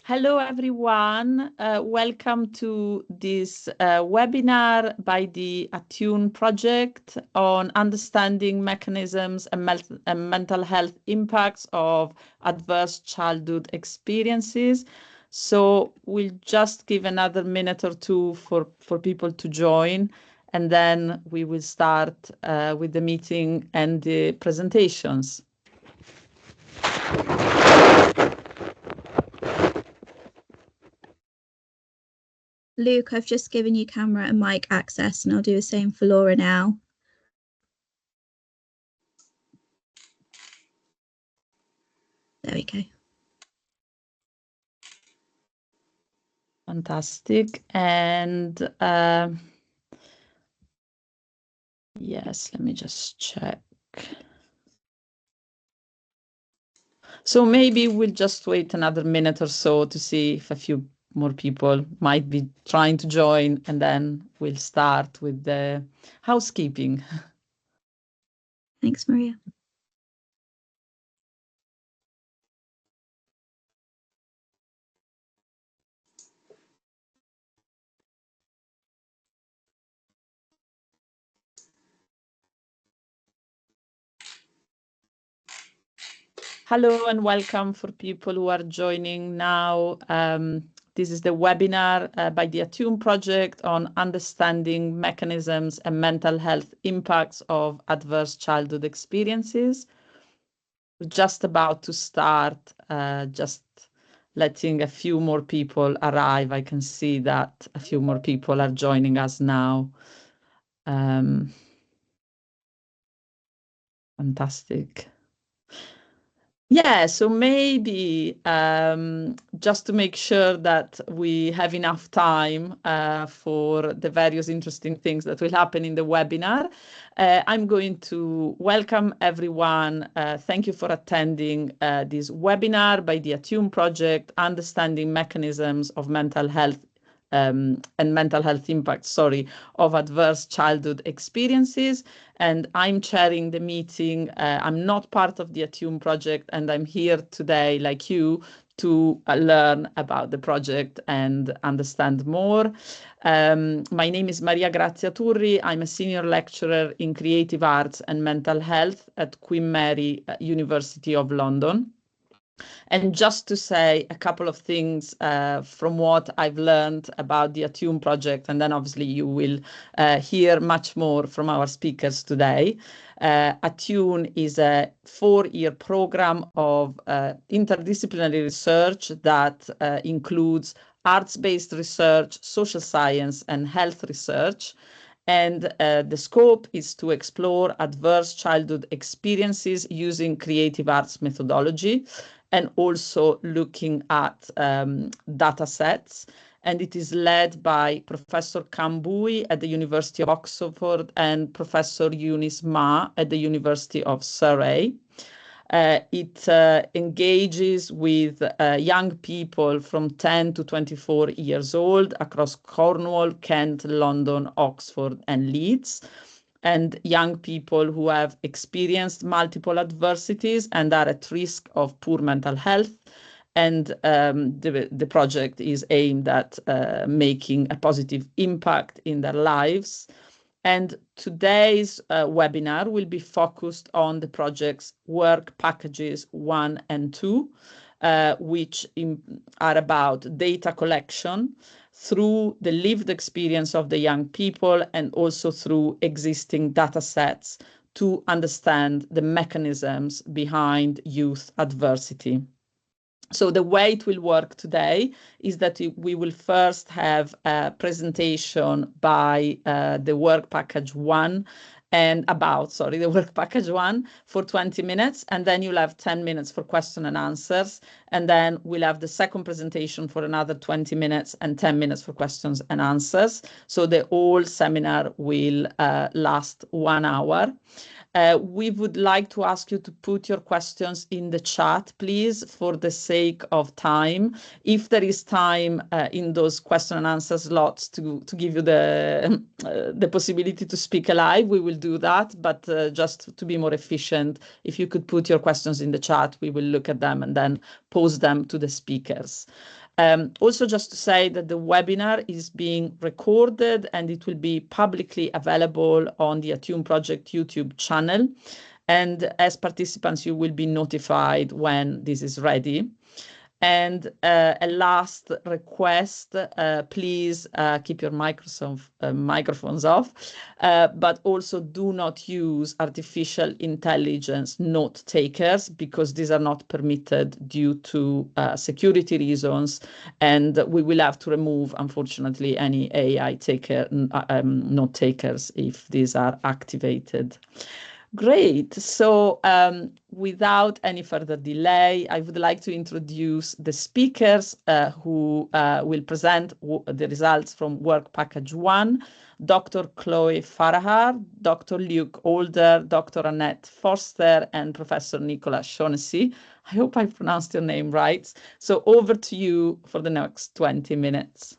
Hello, everyone. Welcome to this webinar by the ATTUNE project on understanding mechanisms and mental health impacts of adverse childhood experiences. So we'll just give another minute or two for people to join, and then we will start with the meeting and the presentations. Luke, I've just given you camera and mic access, and I'll do the same for Laura now. There we go. Fantastic. And yes, let me just check. So maybe we'll just wait another minute or so to see if a few more people might be trying to join, and then we'll start with the housekeeping. Thanks, Maria. Hello and welcome for people who are joining now. This is the webinar by the ATTUNE project on understanding mechanisms and mental health impacts of adverse childhood experiences. We're just about to start, just letting a few more people arrive. I can see that a few more people are joining us now. Fantastic. Yeah, so maybe just to make sure that we have enough time for the various interesting things that will happen in the webinar, I'm going to welcome everyone. Thank you for attending this webinar by the ATTUNE project, Understanding Mechanisms of Mental Health and mental health impacts, of adverse childhood experiences. And I'm chairing the meeting. I'm not part of the ATTUNE project, and I'm here today, like you, to learn about the project and understand more. My name is Maria Grazia Turri. I'm a senior lecturer in creative arts and mental health at Queen Mary University of London. And just to say a couple of things from what I've learned about the ATTUNE project, and then obviously you will hear much more from our speakers today. ATTUNE is a 4-year program of interdisciplinary research that includes arts-based research, social science, and health research. And the scope is to explore adverse childhood experiences using creative arts methodology, and also looking at data sets. And it is led by Professor Cam Bui at the University of Oxford and Professor Eunice Ma at the University of Surrey. It engages with young people from 10 to 24 years old across Cornwall, Kent, London, Oxford, and Leeds, and young people who have experienced multiple adversities and are at risk of poor mental health. And the project is aimed at making a positive impact in their lives. And today's webinar will be focused on the project's work packages 1 and 2, which are about data collection through the lived experience of the young people and also through existing data sets to understand the mechanisms behind youth adversity. So the way it will work today is that we will first have a presentation by the work package 1 and the work package 1 for 20 minutes, and then you'll have 10 minutes for question and answers, and then we'll have the second presentation for another 20 minutes and 10 minutes for questions and answers. So the whole seminar will last 1 hour. We would like to ask you to put your questions in the chat, please, for the sake of time. If there is time in those question and answer slots to give you the possibility to speak live, we will do that. But just to be more efficient, if you could put your questions in the chat, we will look at them and then pose them to the speakers. Also, just to say that the webinar is being recorded and it will be publicly available on the ATTUNE project YouTube channel. And as participants, you will be notified when this is ready. And a last request, please keep your microphones off, but also do not use artificial intelligence note takers, because these are not permitted due to security reasons, and we will have to remove, unfortunately, any AI note takers if these are activated. Great. So without any further delay, I would like to introduce the speakers who will present the results from Work Package 1, Dr. Chloe Farahar, Dr. Luke Allder, Dr. Annette Forster, and Professor Nicola Shaughnessy. I hope I pronounced your name right. So over to you for the next 20 minutes.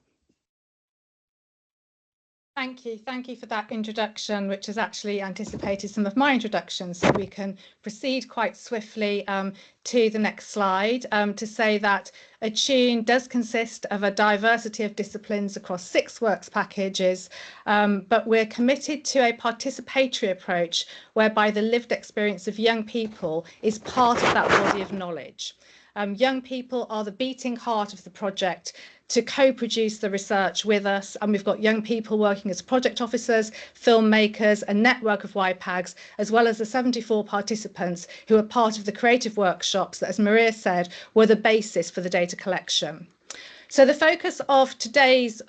Thank you for that introduction, which has actually anticipated some of my introductions, so we can proceed quite swiftly to the next slide, to say that ATTUNE does consist of a diversity of disciplines across 6 works packages, but we're committed to a participatory approach whereby the lived experience of young people is part of that body of knowledge. Young people are the beating heart of the project to co-produce the research with us, and we've got young people working as project officers, filmmakers, a network of YPAGs, as well as the 74 participants who are part of the creative workshops that, as Maria said, were the basis for the data collection. So the focus of today's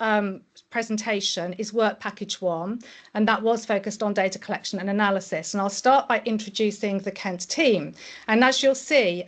presentation is Work Package 1, and that was focused on data collection and analysis. And I'll start by introducing the Kent team. And as you'll see,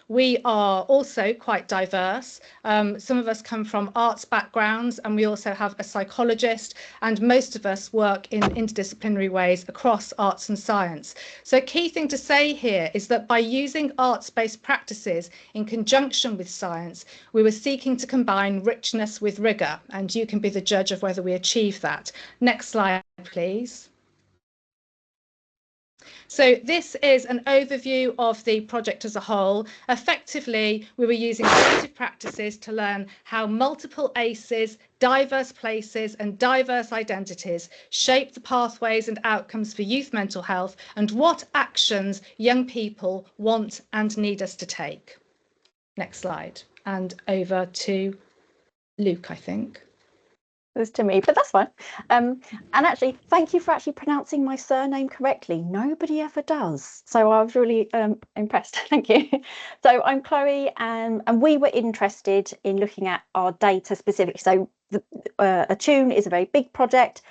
we are also quite diverse. Some of us come from arts backgrounds, and we also have a psychologist, and most of us work in interdisciplinary ways across arts and science. So a key thing to say here is that by using arts-based practices in conjunction with science, we were seeking to combine richness with rigor, and you can be the judge of whether we achieve that. Next slide, please. So this is an overview of the project as a whole. Effectively, we were using creative practices to learn how multiple ACEs, diverse places and diverse identities shape the pathways and outcomes for youth mental health, and what actions young people want and need us to take. Next slide, and over to Luke, I think. It was to me, but that's fine. And actually, thank you for actually pronouncing my surname correctly. Nobody ever does. So I was really impressed. Thank you. So I'm Chloe, and we were interested in looking at our data specifically. So ATTUNE is a very big project.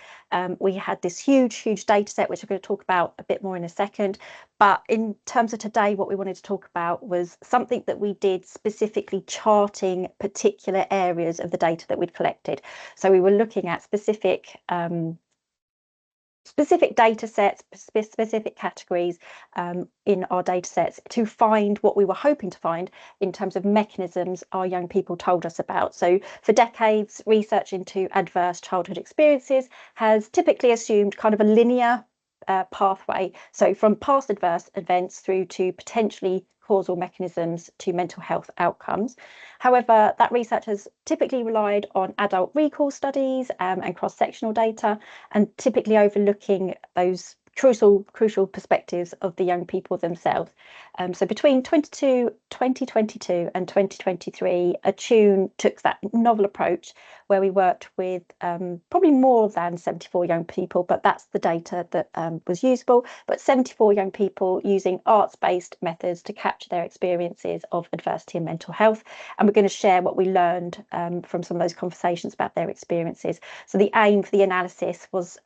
We had this huge data set, which I'm going to talk about a bit more in a second. But in terms of today, what we wanted to talk about was something that we did specifically charting particular areas of the data that we'd collected. So we were looking at specific data sets, specific categories in our data sets to find what we were hoping to find in terms of mechanisms our young people told us about. So for decades, research into adverse childhood experiences has typically assumed kind of a linear pathway. So from past adverse events through to potentially causal mechanisms to mental health outcomes. However, that research has typically relied on adult recall studies and cross-sectional data, and typically overlooking those crucial perspectives of the young people themselves. So between 2022 and 2023, ATTUNE took that novel approach where we worked with probably more than 74 young people, but that's the data that was usable, but 74 young people using arts-based methods to capture their experiences of adversity and mental health. And we're going to share what we learned from some of those conversations about their experiences. So the aim for the analysis was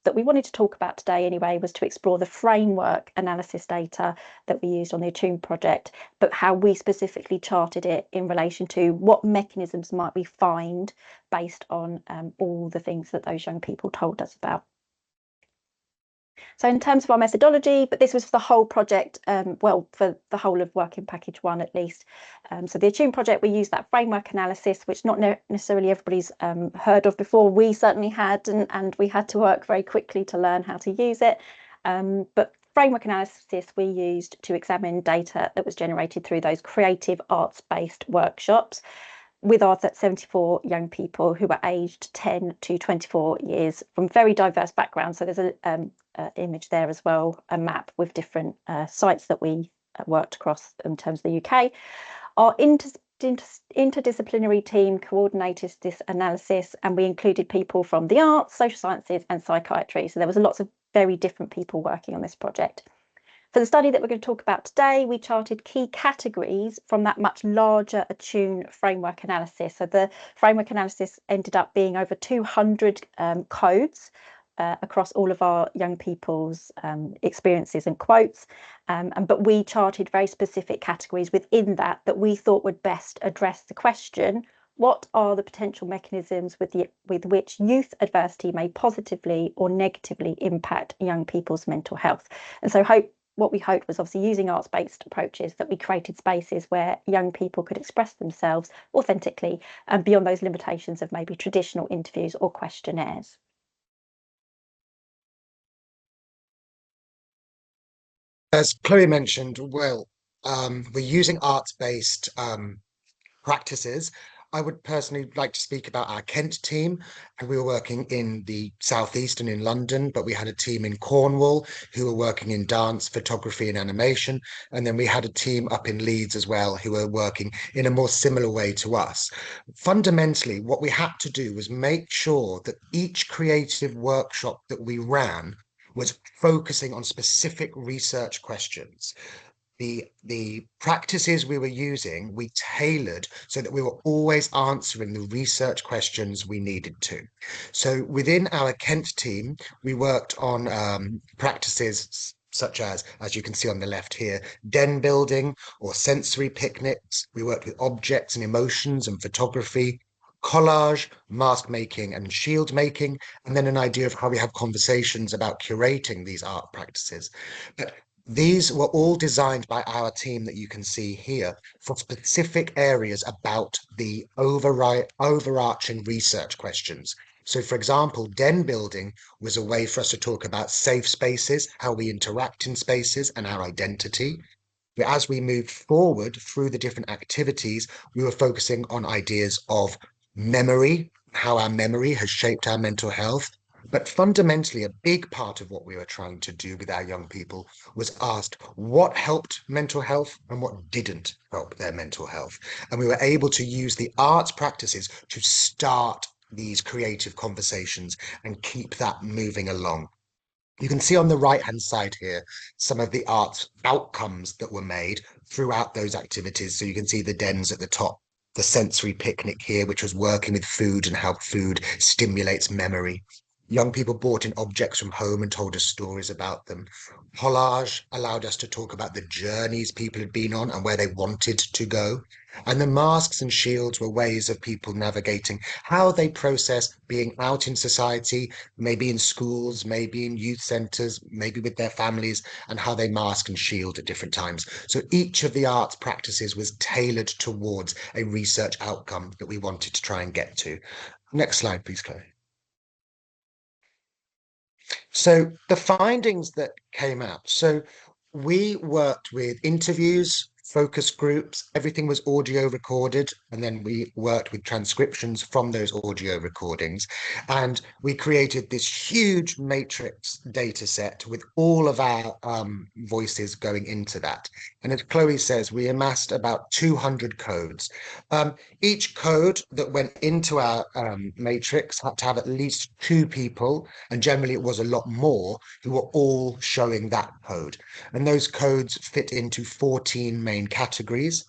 that we wanted to talk about today anyway was to explore the framework analysis data that we used on the ATTUNE project, but how we specifically charted it in relation to what mechanisms might we find based on all the things that those young people told us about. So in terms of our methodology, but this was for the whole project, well, for the whole of Working Package 1 at least. So the ATTUNE project, we used that framework analysis, which not necessarily everybody's heard of before. We certainly had, and we had to work very quickly to learn how to use it. But framework analysis we used to examine data that was generated through those creative arts-based workshops. with our 74 young people who were aged 10 to 24 years from very diverse backgrounds. So there's an image there as well, a map with different sites that we worked across in terms of the UK. Our interdisciplinary team coordinated this analysis, and we included people from the arts, social sciences and psychiatry. So there was lots of very different people working on this project. For the study that we're going to talk about today, we charted key categories from that much larger ATTUNE framework analysis. So the framework analysis ended up being over 200 codes across all of our young people's experiences and quotes. But we charted very specific categories within that we thought would best address the question, what are the potential mechanisms with which youth adversity may positively or negatively impact young people's mental health? And so what we hoped was, obviously using arts-based approaches, that we created spaces where young people could express themselves authentically and beyond those limitations of maybe traditional interviews or questionnaires. As Chloe mentioned, we're using arts-based practices. I would personally like to speak about our Kent team, and we were working in the southeast and in London, but we had a team in Cornwall who were working in dance, photography and animation, and then we had a team up in Leeds as well who were working in a more similar way to us. Fundamentally, what we had to do was make sure that each creative workshop that we ran was focusing on specific research questions. The practices we were using, we tailored so that we were always answering the research questions we needed to. So within our Kent team, we worked on practices such as you can see on the left here, den building or sensory picnics. We worked with objects and emotions and photography, collage, mask making and shield making, and then an idea of how we have conversations about curating these art practices. But these were all designed by our team that you can see here for specific areas about the overarching research questions. So, for example, den building was a way for us to talk about safe spaces, how we interact in spaces and our identity. But as we moved forward through the different activities, we were focusing on ideas of memory, how our memory has shaped our mental health. But fundamentally, a big part of what we were trying to do with our young people was asked what helped mental health and what didn't help their mental health. And we were able to use the arts practices to start these creative conversations and keep that moving along. You can see on the right-hand side here some of the art outcomes that were made throughout those activities. So you can see the dens at the top, the sensory picnic here, which was working with food and how food stimulates memory. Young people brought in objects from home and told us stories about them. Collage allowed us to talk about the journeys people had been on and where they wanted to go. And the masks and shields were ways of people navigating how they process being out in society, maybe in schools, maybe in youth centres, maybe with their families, and how they mask and shield at different times. So each of the arts practices was tailored towards a research outcome that we wanted to try and get to. Next slide, please, Chloe. So the findings that came out, so we worked with interviews, focus groups, everything was audio recorded, and then we worked with transcriptions from those audio recordings. And we created this huge matrix data set with all of our voices going into that. And as Chloe says, we amassed about 200 codes. Each code that went into our matrix had to have at least 2 people, and generally it was a lot more, who were all showing that code. And those codes fit into 14 main categories.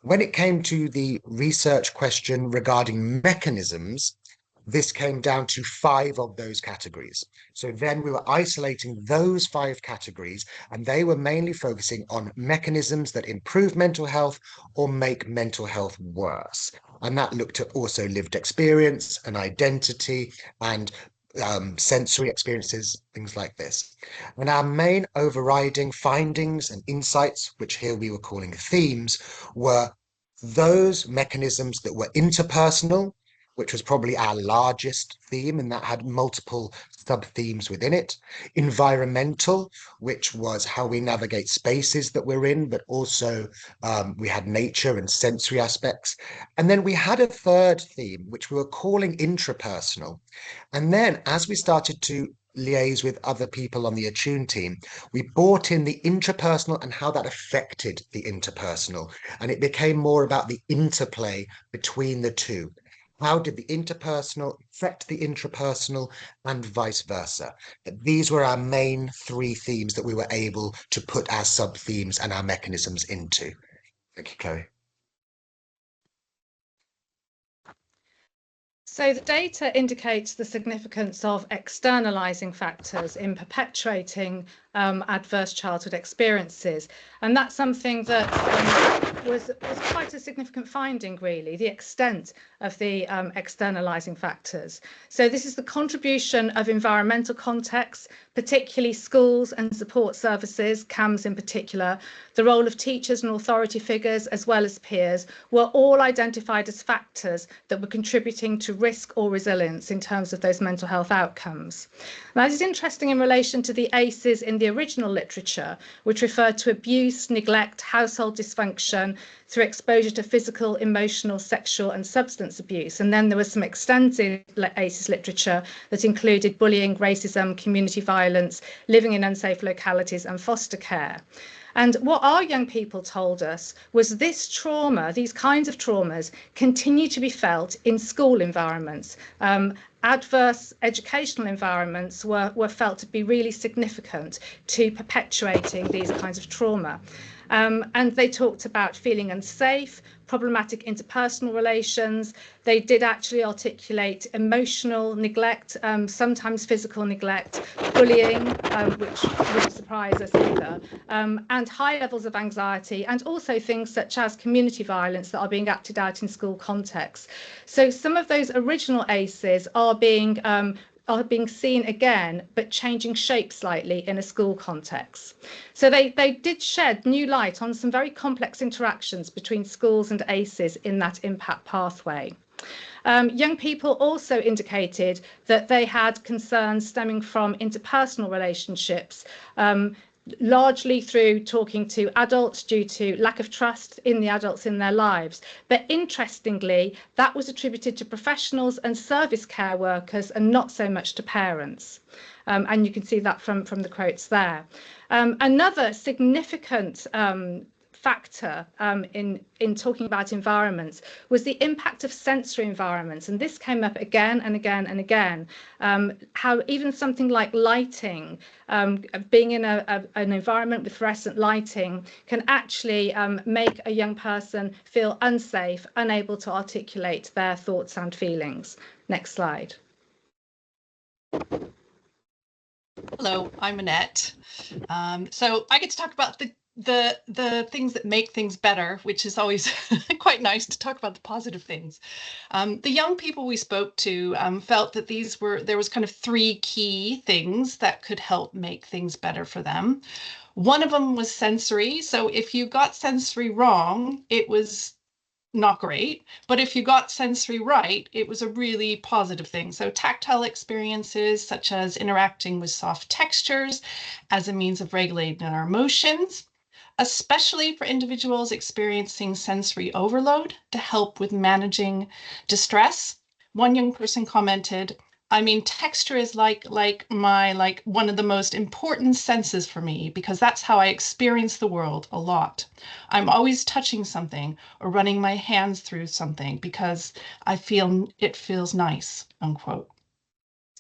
When it came to the research question regarding mechanisms, this came down to 5 of those categories. So then we were isolating those 5 categories, and they were mainly focusing on mechanisms that improve mental health or make mental health worse. And that looked at also lived experience and identity and sensory experiences, things like this. And our main overriding findings and insights, which here we were calling themes, were those mechanisms that were interpersonal, which was probably our largest theme, and that had multiple sub-themes within it. Environmental, which was how we navigate spaces that we're in, but also we had nature and sensory aspects. And then we had a third theme, which we were calling intrapersonal. And then as we started to liaise with other people on the ATTUNE team, we brought in the intrapersonal and how that affected the interpersonal. And it became more about the interplay between the two. How did the interpersonal affect the intrapersonal and vice versa? These were our main three themes that we were able to put our sub-themes and our mechanisms into. Thank you, Chloe. So the data indicates the significance of externalizing factors in perpetuating adverse childhood experiences. And that's something that was quite a significant finding, really, the extent of the externalizing factors. So this is the contribution of environmental contexts, particularly schools and support services, CAMS in particular, the role of teachers and authority figures, as well as peers, were all identified as factors that were contributing to risk or resilience in terms of those mental health outcomes. Now, this is interesting in relation to the ACEs in the original literature, which referred to abuse, neglect, household dysfunction through exposure to physical, emotional, sexual and substance abuse. And then there was some extensive ACEs literature that included bullying, racism, community violence, living in unsafe localities and foster care. And what our young people told us was this trauma, these kinds of traumas, continue to be felt in school environments. Adverse educational environments were felt to be really significant to perpetuating these kinds of trauma. And they talked about feeling unsafe, problematic interpersonal relations. They did actually articulate emotional neglect, sometimes physical neglect, bullying, which wouldn't surprise us either, and high levels of anxiety, and also things such as community violence that are being acted out in school contexts. So some of those original ACEs are being seen again, but changing shape slightly in a school context. So they did shed new light on some very complex interactions between schools and ACEs in that impact pathway. Young people also indicated that they had concerns stemming from interpersonal relationships, largely through talking to adults due to lack of trust in the adults in their lives. But interestingly, that was attributed to professionals and service care workers and not so much to parents. And you can see that from the quotes there. Another significant factor in talking about environments was the impact of sensory environments, and this came up again and again and again. How even something like lighting, being in an environment with fluorescent lighting, can actually make a young person feel unsafe, unable to articulate their thoughts and feelings. Next slide. Hello, I'm Annette. So I get to talk about the things that make things better, which is always quite nice to talk about the positive things. The young people we spoke to felt that there was kind of three key things that could help make things better for them. One of them was sensory. So if you got sensory wrong, it was not great, but if you got sensory right, it was a really positive thing. So tactile experiences such as interacting with soft textures as a means of regulating our emotions, especially for individuals experiencing sensory overload to help with managing distress. One young person commented, I mean, texture is like one of the most important senses for me because that's how I experience the world a lot. I'm always touching something or running my hands through something because I feel it feels nice, unquote.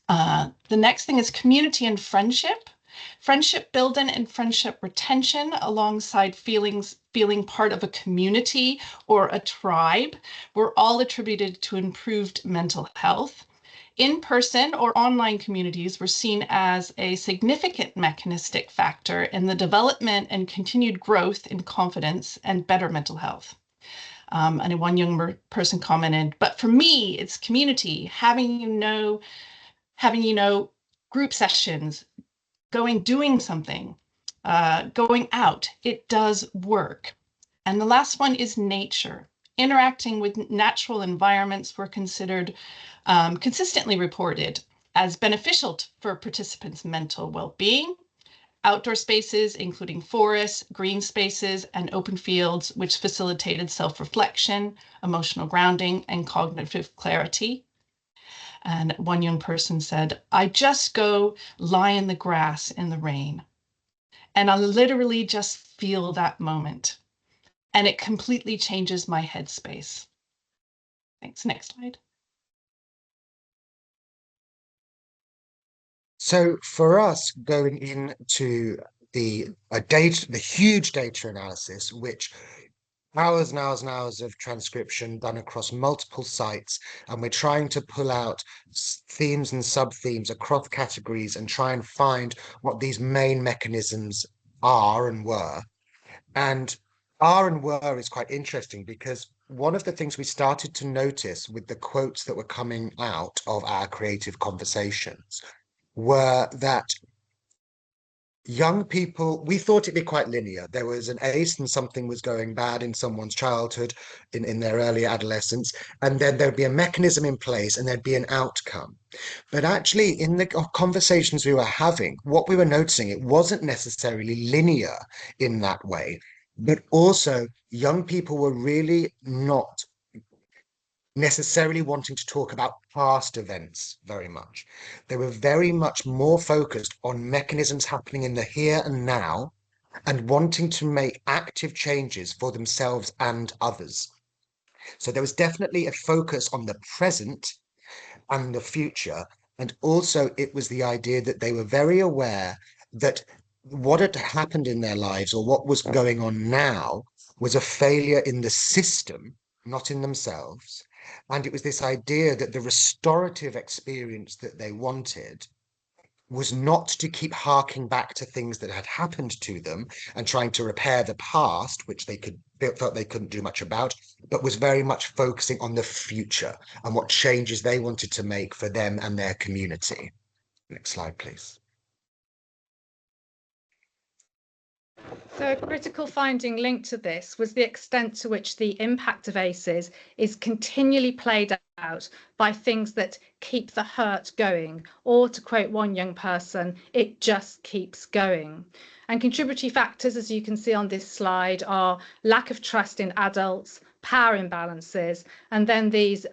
The next thing is community and friendship. Friendship building and friendship retention alongside feeling part of a community or a tribe were all attributed to improved mental health. In-person or online communities were seen as a significant mechanistic factor in the development and continued growth in confidence and better mental health. And one young person commented, but for me, it's community, having group sessions, doing something, going out, it does work. And the last one is nature. interacting with natural environments were considered consistently reported as beneficial for participants' mental well-being. Outdoor spaces, including forests, green spaces, and open fields, which facilitated self-reflection, emotional grounding, and cognitive clarity. And one young person said, "I just go lie in the grass in the rain, and I literally just feel that moment, and it completely changes my headspace." Thanks. Next slide. So for us, going into the huge data analysis, which hours and hours and hours of transcription done across multiple sites, and we're trying to pull out themes and sub-themes across categories and try and find what these main mechanisms are and were. And are and were is quite interesting, because one of the things we started to notice with the quotes that were coming out of our creative conversations were that young people, we thought it'd be quite linear. There was an ace and something was going bad in someone's childhood, in their early adolescence, and then there'd be a mechanism in place and there'd be an outcome. But actually, in the conversations we were having, what we were noticing, it wasn't necessarily linear in that way, but also young people were really not necessarily wanting to talk about past events very much. They were very much more focused on mechanisms happening in the here and now and wanting to make active changes for themselves and others. So there was definitely a focus on the present and the future. And also it was the idea that they were very aware that what had happened in their lives, or what was going on now, was a failure in the system, not in themselves. And it was this idea that the restorative experience that they wanted was not to keep harking back to things that had happened to them and trying to repair the past, which they felt they couldn't do much about, but was very much focusing on the future and what changes they wanted to make for them and their community. Next slide, please. So a critical finding linked to this was the extent to which the impact of ACEs is continually played out by things that keep the hurt going, or to quote one young person, it just keeps going. And contributory factors, as you can see on this slide, are lack of trust in adults, power imbalances, and then this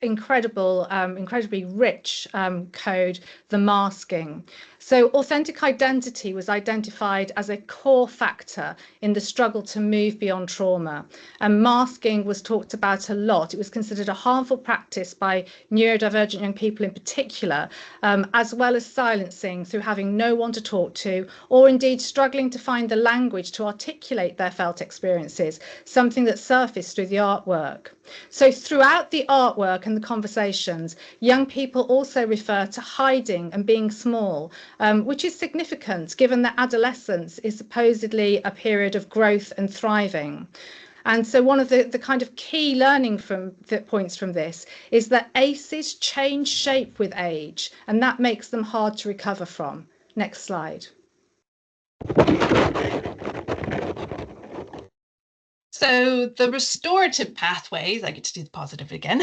incredibly rich code, the masking. So authentic identity was identified as a core factor in the struggle to move beyond trauma. And masking was talked about a lot. It was considered a harmful practice by neurodivergent young people in particular, as well as silencing through having no one to talk to, or indeed struggling to find the language to articulate their felt experiences, something that surfaced through the artwork. So throughout the artwork and the conversations, young people also refer to hiding and being small, which is significant given that adolescence is supposedly a period of growth and thriving. And so one of the kind of key learning points from this is that ACEs change shape with age, and that makes them hard to recover from. Next slide. So the restorative pathways, I get to do the positive again,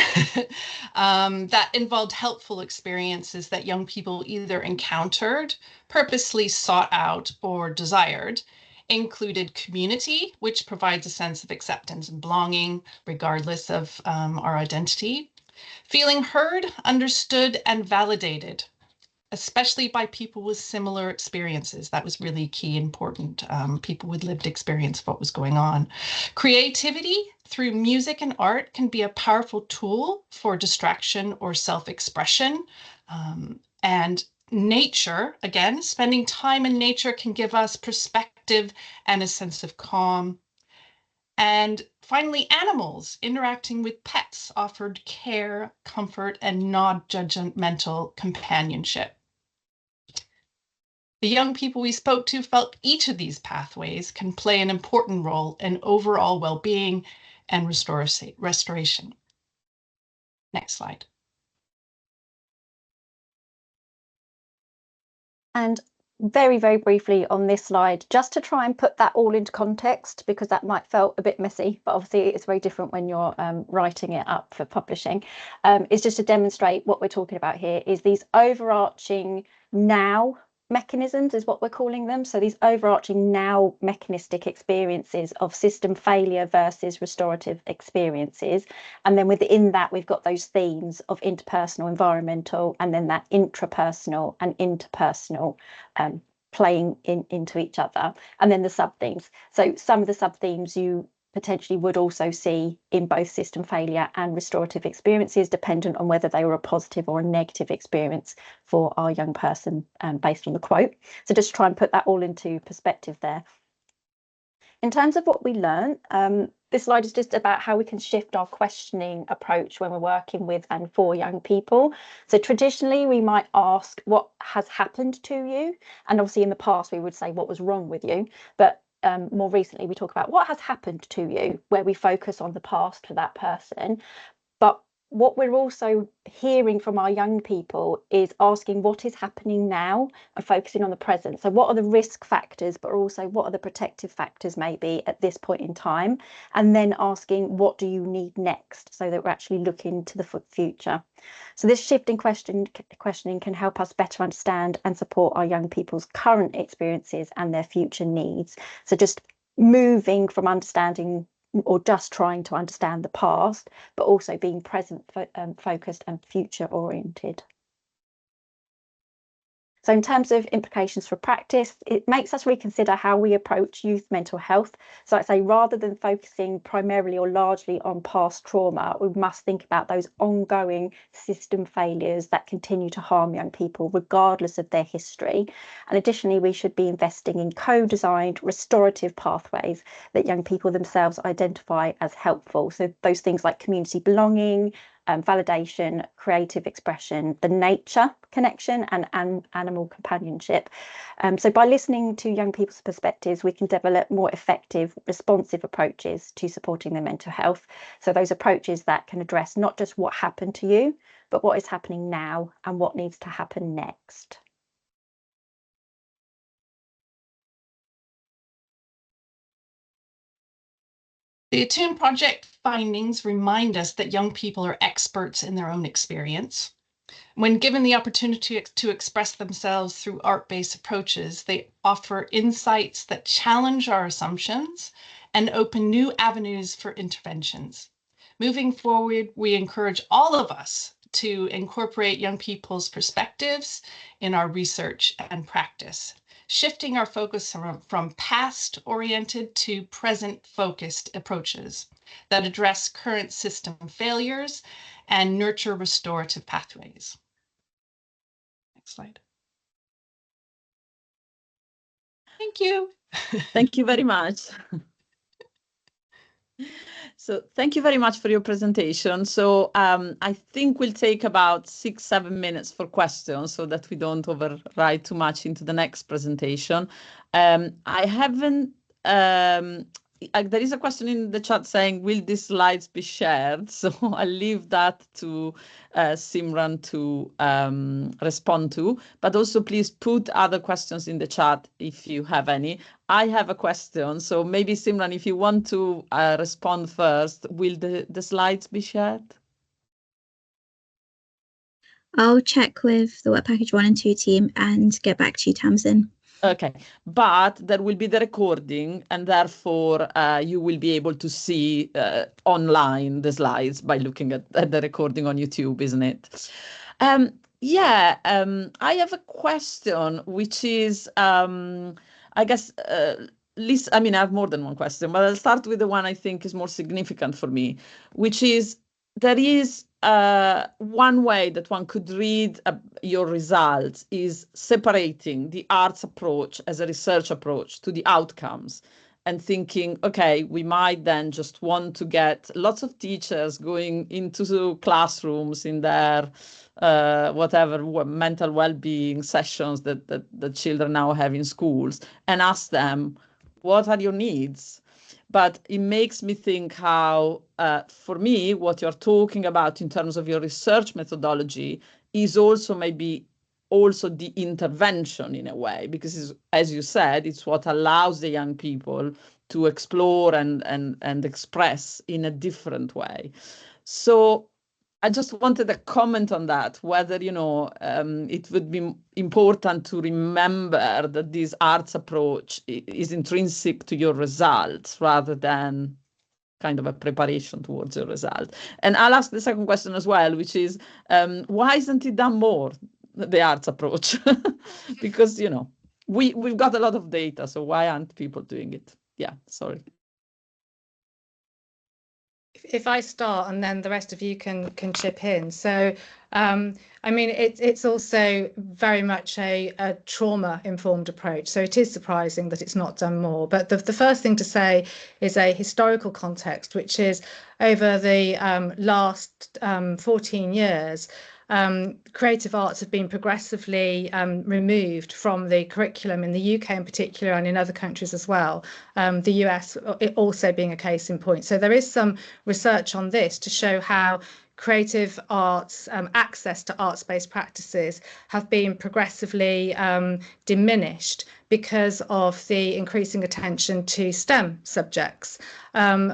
that involved helpful experiences that young people either encountered, purposely sought out, or desired, included community, which provides a sense of acceptance and belonging, regardless of our identity, feeling heard, understood, and validated, especially by people with similar experiences. That was really key, important. People with lived experience of what was going on. Creativity through music and art can be a powerful tool for distraction or self-expression. And nature, again, spending time in nature can give us perspective and a sense of calm. And finally, animals interacting with pets offered care, comfort, and non-judgmental companionship. The young people we spoke to felt each of these pathways can play an important role in overall well-being and restoration. Next slide. And very, very briefly on this slide, just to try and put that all into context, because that might feel a bit messy, but obviously it's very different when you're writing it up for publishing, is just to demonstrate what we're talking about here is these overarching now mechanisms is what we're calling them. So these overarching now mechanistic experiences of system failure versus restorative experiences. And then within that, we've got those themes of interpersonal, environmental, and then that intrapersonal and interpersonal playing into each other. And then the sub-themes. So some of the sub-themes you potentially would also see in both system failure and restorative experiences, dependent on whether they were a positive or a negative experience for our young person, based on the quote. So just try and put that all into perspective there. In terms of what we learned, this slide is just about how we can shift our questioning approach when we're working with and for young people. So traditionally, we might ask, what has happened to you? And obviously in the past, we would say, what was wrong with you? But more recently, we talk about what has happened to you, where we focus on the past for that person. But what we're also hearing from our young people is asking what is happening now and focusing on the present. So what are the risk factors, but also what are the protective factors maybe at this point in time? And then asking, what do you need next? So that we're actually looking to the future. So this shift in questioning can help us better understand and support our young people's current experiences and their future needs. So just moving from understanding or just trying to understand the past, but also being present focused and future oriented. So in terms of implications for practice, it makes us reconsider how we approach youth mental health. So I'd say rather than focusing primarily or largely on past trauma, we must think about those ongoing system failures that continue to harm young people regardless of their history. And additionally, we should be investing in co-designed restorative pathways that young people themselves identify as helpful. So those things like community belonging, validation, creative expression, the nature connection, and animal companionship. So by listening to young people's perspectives, we can develop more effective, responsive approaches to supporting their mental health. So those approaches that can address not just what happened to you, but what is happening now and what needs to happen next. The ATTUNE project findings remind us that young people are experts in their own experience. When given the opportunity to express themselves through art-based approaches, they offer insights that challenge our assumptions and open new avenues for interventions. Moving forward, we encourage all of us to incorporate young people's perspectives in our research and practice, shifting our focus from past-oriented to present-focused approaches that address current system failures and nurture restorative pathways. Next slide. Thank you. Thank you very much. So thank you very much for your presentation. So I think we'll take about 6-7 minutes for questions so that we don't override too much into the next presentation. I haven't, there is a question in the chat saying, will these slides be shared? So I'll leave that to Simran to respond to, but also please put other questions in the chat if you have any. I have a question, so maybe Simran, if you want to respond first, will the slides be shared? I'll check with the Work Package 1 and 2 team and get back to you, Tamsin. Okay, but there will be the recording, and therefore you will be able to see online the slides by looking at the recording on YouTube, isn't it? Yeah, I have a question, which is, I guess, I mean, I have more than one question, but I'll start with the one I think is more significant for me, which is there is one way that one could read your results is separating the arts approach as a research approach to the outcomes and thinking, okay, we might then just want to get lots of teachers going into classrooms in their whatever mental well-being sessions that the children now have in schools and ask them, what are your needs? But it makes me think how, for me, what you're talking about in terms of your research methodology is also maybe also the intervention in a way, because as you said, it's what allows the young people to explore and express in a different way. So I just wanted a comment on that, whether, you know, it would be important to remember that this arts approach is intrinsic to your results rather than kind of a preparation towards your result. And I'll ask the second question as well, which is, why isn't it done more, the arts approach? Because, you know, we've got a lot of data, so why aren't people doing it? Yeah, sorry. If I start and then the rest of you can chip in. So, I mean, it's also very much a trauma-informed approach. So it is surprising that it's not done more. But the first thing to say is a historical context, which is over the last 14 years, creative arts have been progressively removed from the curriculum in the UK in particular, and in other countries as well, the US also being a case in point. So there is some research on this to show how creative arts, access to arts-based practices have been progressively diminished because of the increasing attention to STEM subjects,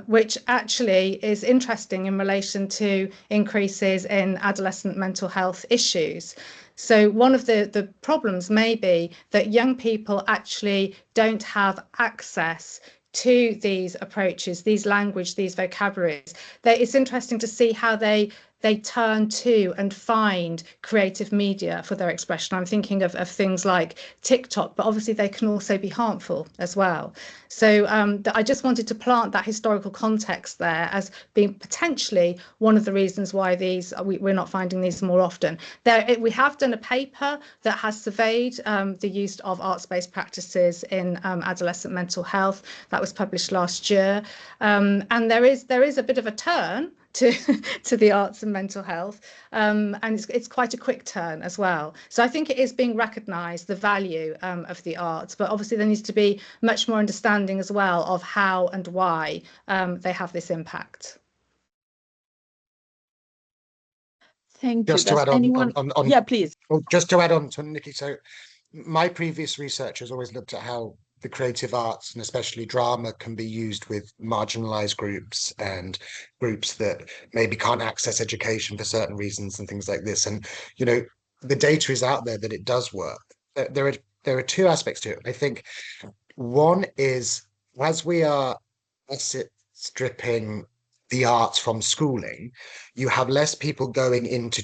which actually is interesting in relation to increases in adolescent mental health issues. So one of the problems may be that young people actually don't have access to these approaches, these language, these vocabularies. It's interesting to see how they turn to and find creative media for their expression. I'm thinking of things like TikTok, but obviously they can also be harmful as well. So I just wanted to plant that historical context there as being potentially one of the reasons why we're not finding these more often. We have done a paper that has surveyed the use of arts-based practices in adolescent mental health. That was published last year. And there is a bit of a turn to the arts and mental health, and it's quite a quick turn as well. So I think it is being recognised, the value of the arts, but obviously there needs to be much more understanding as well of how and why they have this impact. Thank Just you. to add on, yeah, please. Just to add on to Nikki, so my previous research has always looked at how the creative arts and especially drama can be used with marginalized groups and groups that maybe can't access education for certain reasons and things like this. And, you know, the data is out there that it does work. There are two aspects to it. I think one is, as we are asset stripping the arts from schooling, you have less people going into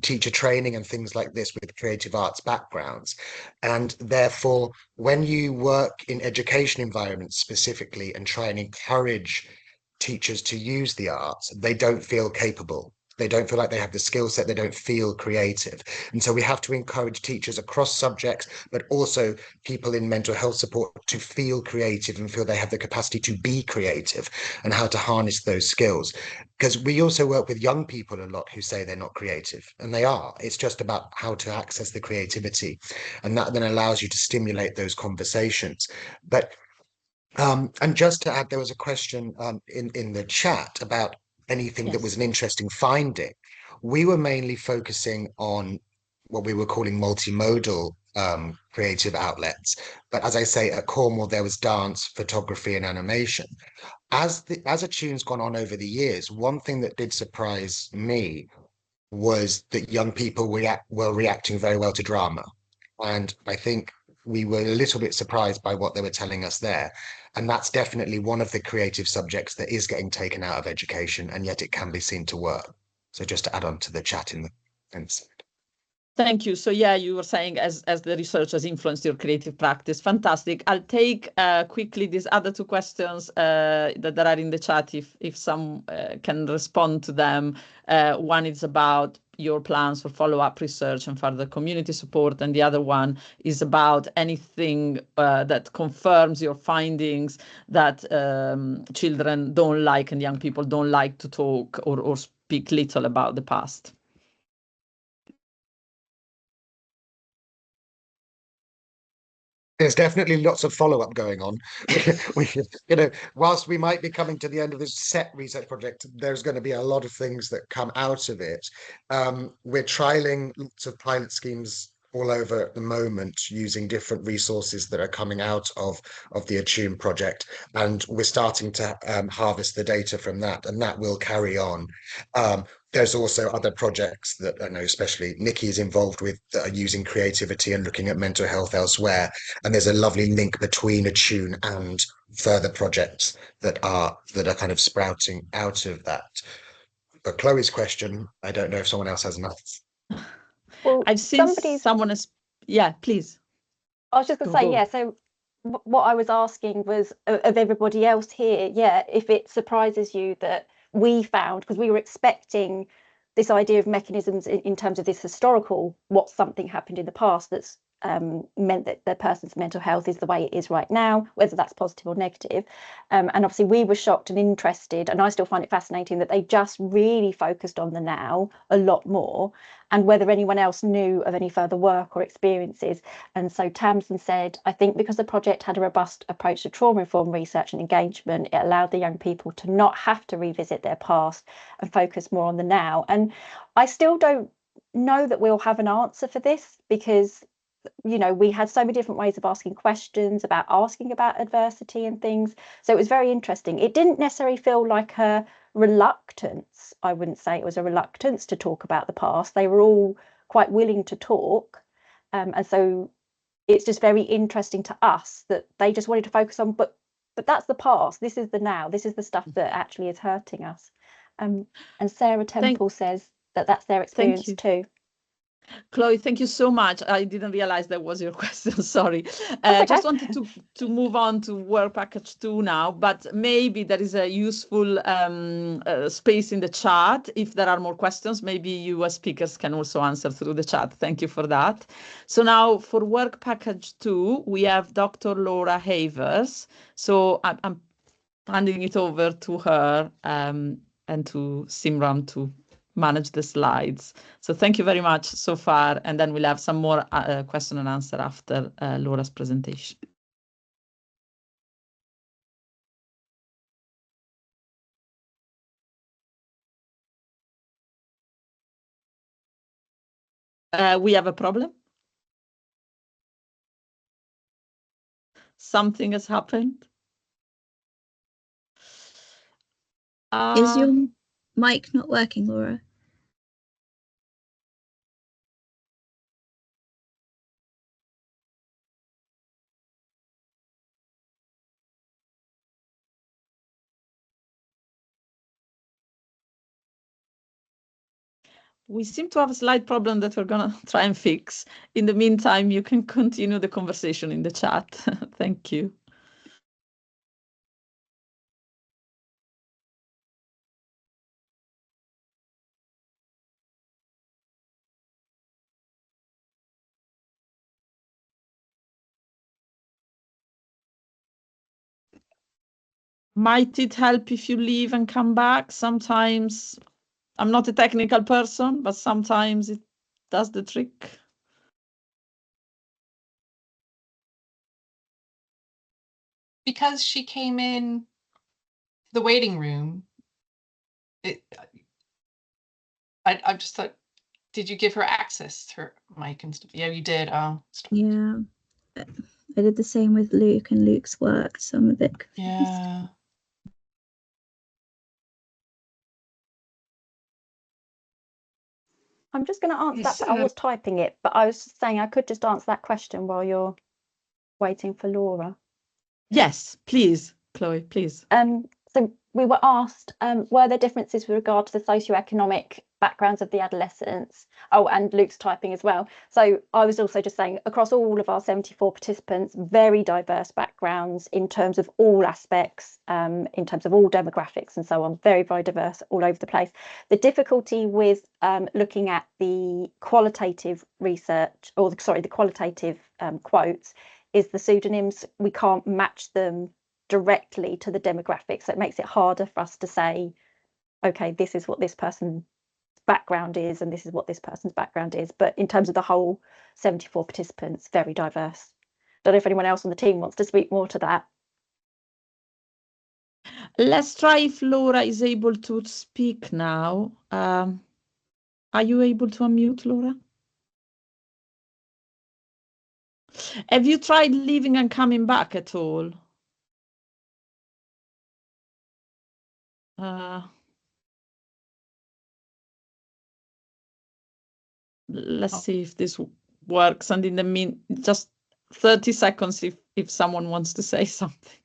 teacher training and things like this with creative arts backgrounds. And therefore, when you work in education environments specifically and try and encourage teachers to use the arts, they don't feel capable. They don't feel like they have the skill set. They don't feel creative. And so we have to encourage teachers across subjects, but also people in mental health support to feel creative and feel they have the capacity to be creative and how to harness those skills. Because we also work with young people a lot who say they're not creative, and they are. It's just about how to access the creativity. And that then allows you to stimulate those conversations. But and just to add, there was a question in the chat about anything that was an interesting finding. We were mainly focusing on what we were calling multimodal creative outlets. But as I say, at Cornwall, there was dance, photography, and animation. As ATTUNE's gone on over the years, one thing that did surprise me was that young people were reacting very well to drama. And I think we were a little bit surprised by what they were telling us there. And that's definitely one of the creative subjects that is getting taken out of education, and yet it can be seen to work. So just to add on to the chat in the inside. Thank you. So yeah, you were saying as the research has influenced your creative practice. Fantastic. I'll take quickly these other two questions that are in the chat if some can respond to them. One is about your plans for follow-up research and further community support, and the other one is about anything that confirms your findings that children don't like and young people don't like to talk or speak little about the past. There's definitely lots of follow-up going on. You know, whilst we might be coming to the end of this set research project, there's going to be a lot of things that come out of it. We're trialing lots of pilot schemes all over at the moment using different resources that are coming out of the ATTUNE project, and we're starting to harvest the data from that, and that will carry on. There's also other projects that I know, especially Nikki is involved with, that are using creativity and looking at mental health elsewhere. And there's a lovely link between ATTUNE and further projects that are kind of sprouting out of that. But Chloe's question, I don't know if someone else has enough. Well, I've seen someone has, yeah, please. I was just going to say, yeah, so what I was asking was of everybody else here, yeah, if it surprises you that we found, because we were expecting this idea of mechanisms in terms of this historical, what something happened in the past that's meant that the person's mental health is the way it is right now, whether that's positive or negative. And obviously we were shocked and interested, and I still find it fascinating that they just really focused on the now a lot more, and whether anyone else knew of any further work or experiences. And so Tamsin said, I think because the project had a robust approach to trauma-informed research and engagement, it allowed the young people to not have to revisit their past and focus more on the now. And I still don't know that we'll have an answer for this, because you know, we had so many different ways of asking questions, about asking about adversity and things. So it was very interesting. It didn't necessarily feel like a reluctance. I wouldn't say it was a reluctance to talk about the past. They were all quite willing to talk. And so it's just very interesting to us that they just wanted to focus on, but that's the past. This is the now. This is the stuff that actually is hurting us. And Sarah Temple says that that's their experience too. Chloe, thank you so much. I didn't realize that was your question. Sorry. Okay. Just wanted to move on to work package 2 now, but maybe there is a useful space in the chat. If there are more questions, maybe you as speakers can also answer through the chat. Thank you for that. So now for work package 2, we have Dr. Laura Havers. So I'm handing it over to her and to Simran to manage the slides. So thank you very much so far, and then we'll have some more question and answer after Laura's presentation. We have a problem. Something has happened. Is your mic not working, Laura? We seem to have a slight problem that we're going to try and fix. In the meantime, you can continue the conversation in the chat. Thank you. Might it help if you leave and come back? Sometimes I'm not a technical person, but sometimes it does the trick. Because she came in the waiting room, I just thought, did you give her access to her mic and stuff? Yeah, you did. Oh, yeah. I did the same with Luke, and Luke's worked, so I'm a bit confused. Yeah. I'm just going to answer that, but I was typing it, but I was saying I could just answer that question while you're waiting for Laura. Yes, please, Chloe, please. So we were asked, were there differences with regard to the socioeconomic backgrounds of the adolescents? Oh, and Luke's typing as well. So I was also just saying, across all of our 74 participants, very diverse backgrounds in terms of all aspects, in terms of all demographics and so on, very, very diverse all over the place. The difficulty with looking at the qualitative research, or the qualitative quotes, is the pseudonyms. We can't match them directly to the demographics, so it makes it harder for us to say, okay, this is what this person's background is and this is what this person's background is. But in terms of the whole 74 participants, very diverse. Don't know if anyone else on the team wants to speak more to that. Let's try if Laura is able to speak now. Are you able to unmute, Laura? Have you tried leaving and coming back at all? Let's see if this works. And in the just 30 seconds if someone wants to say something.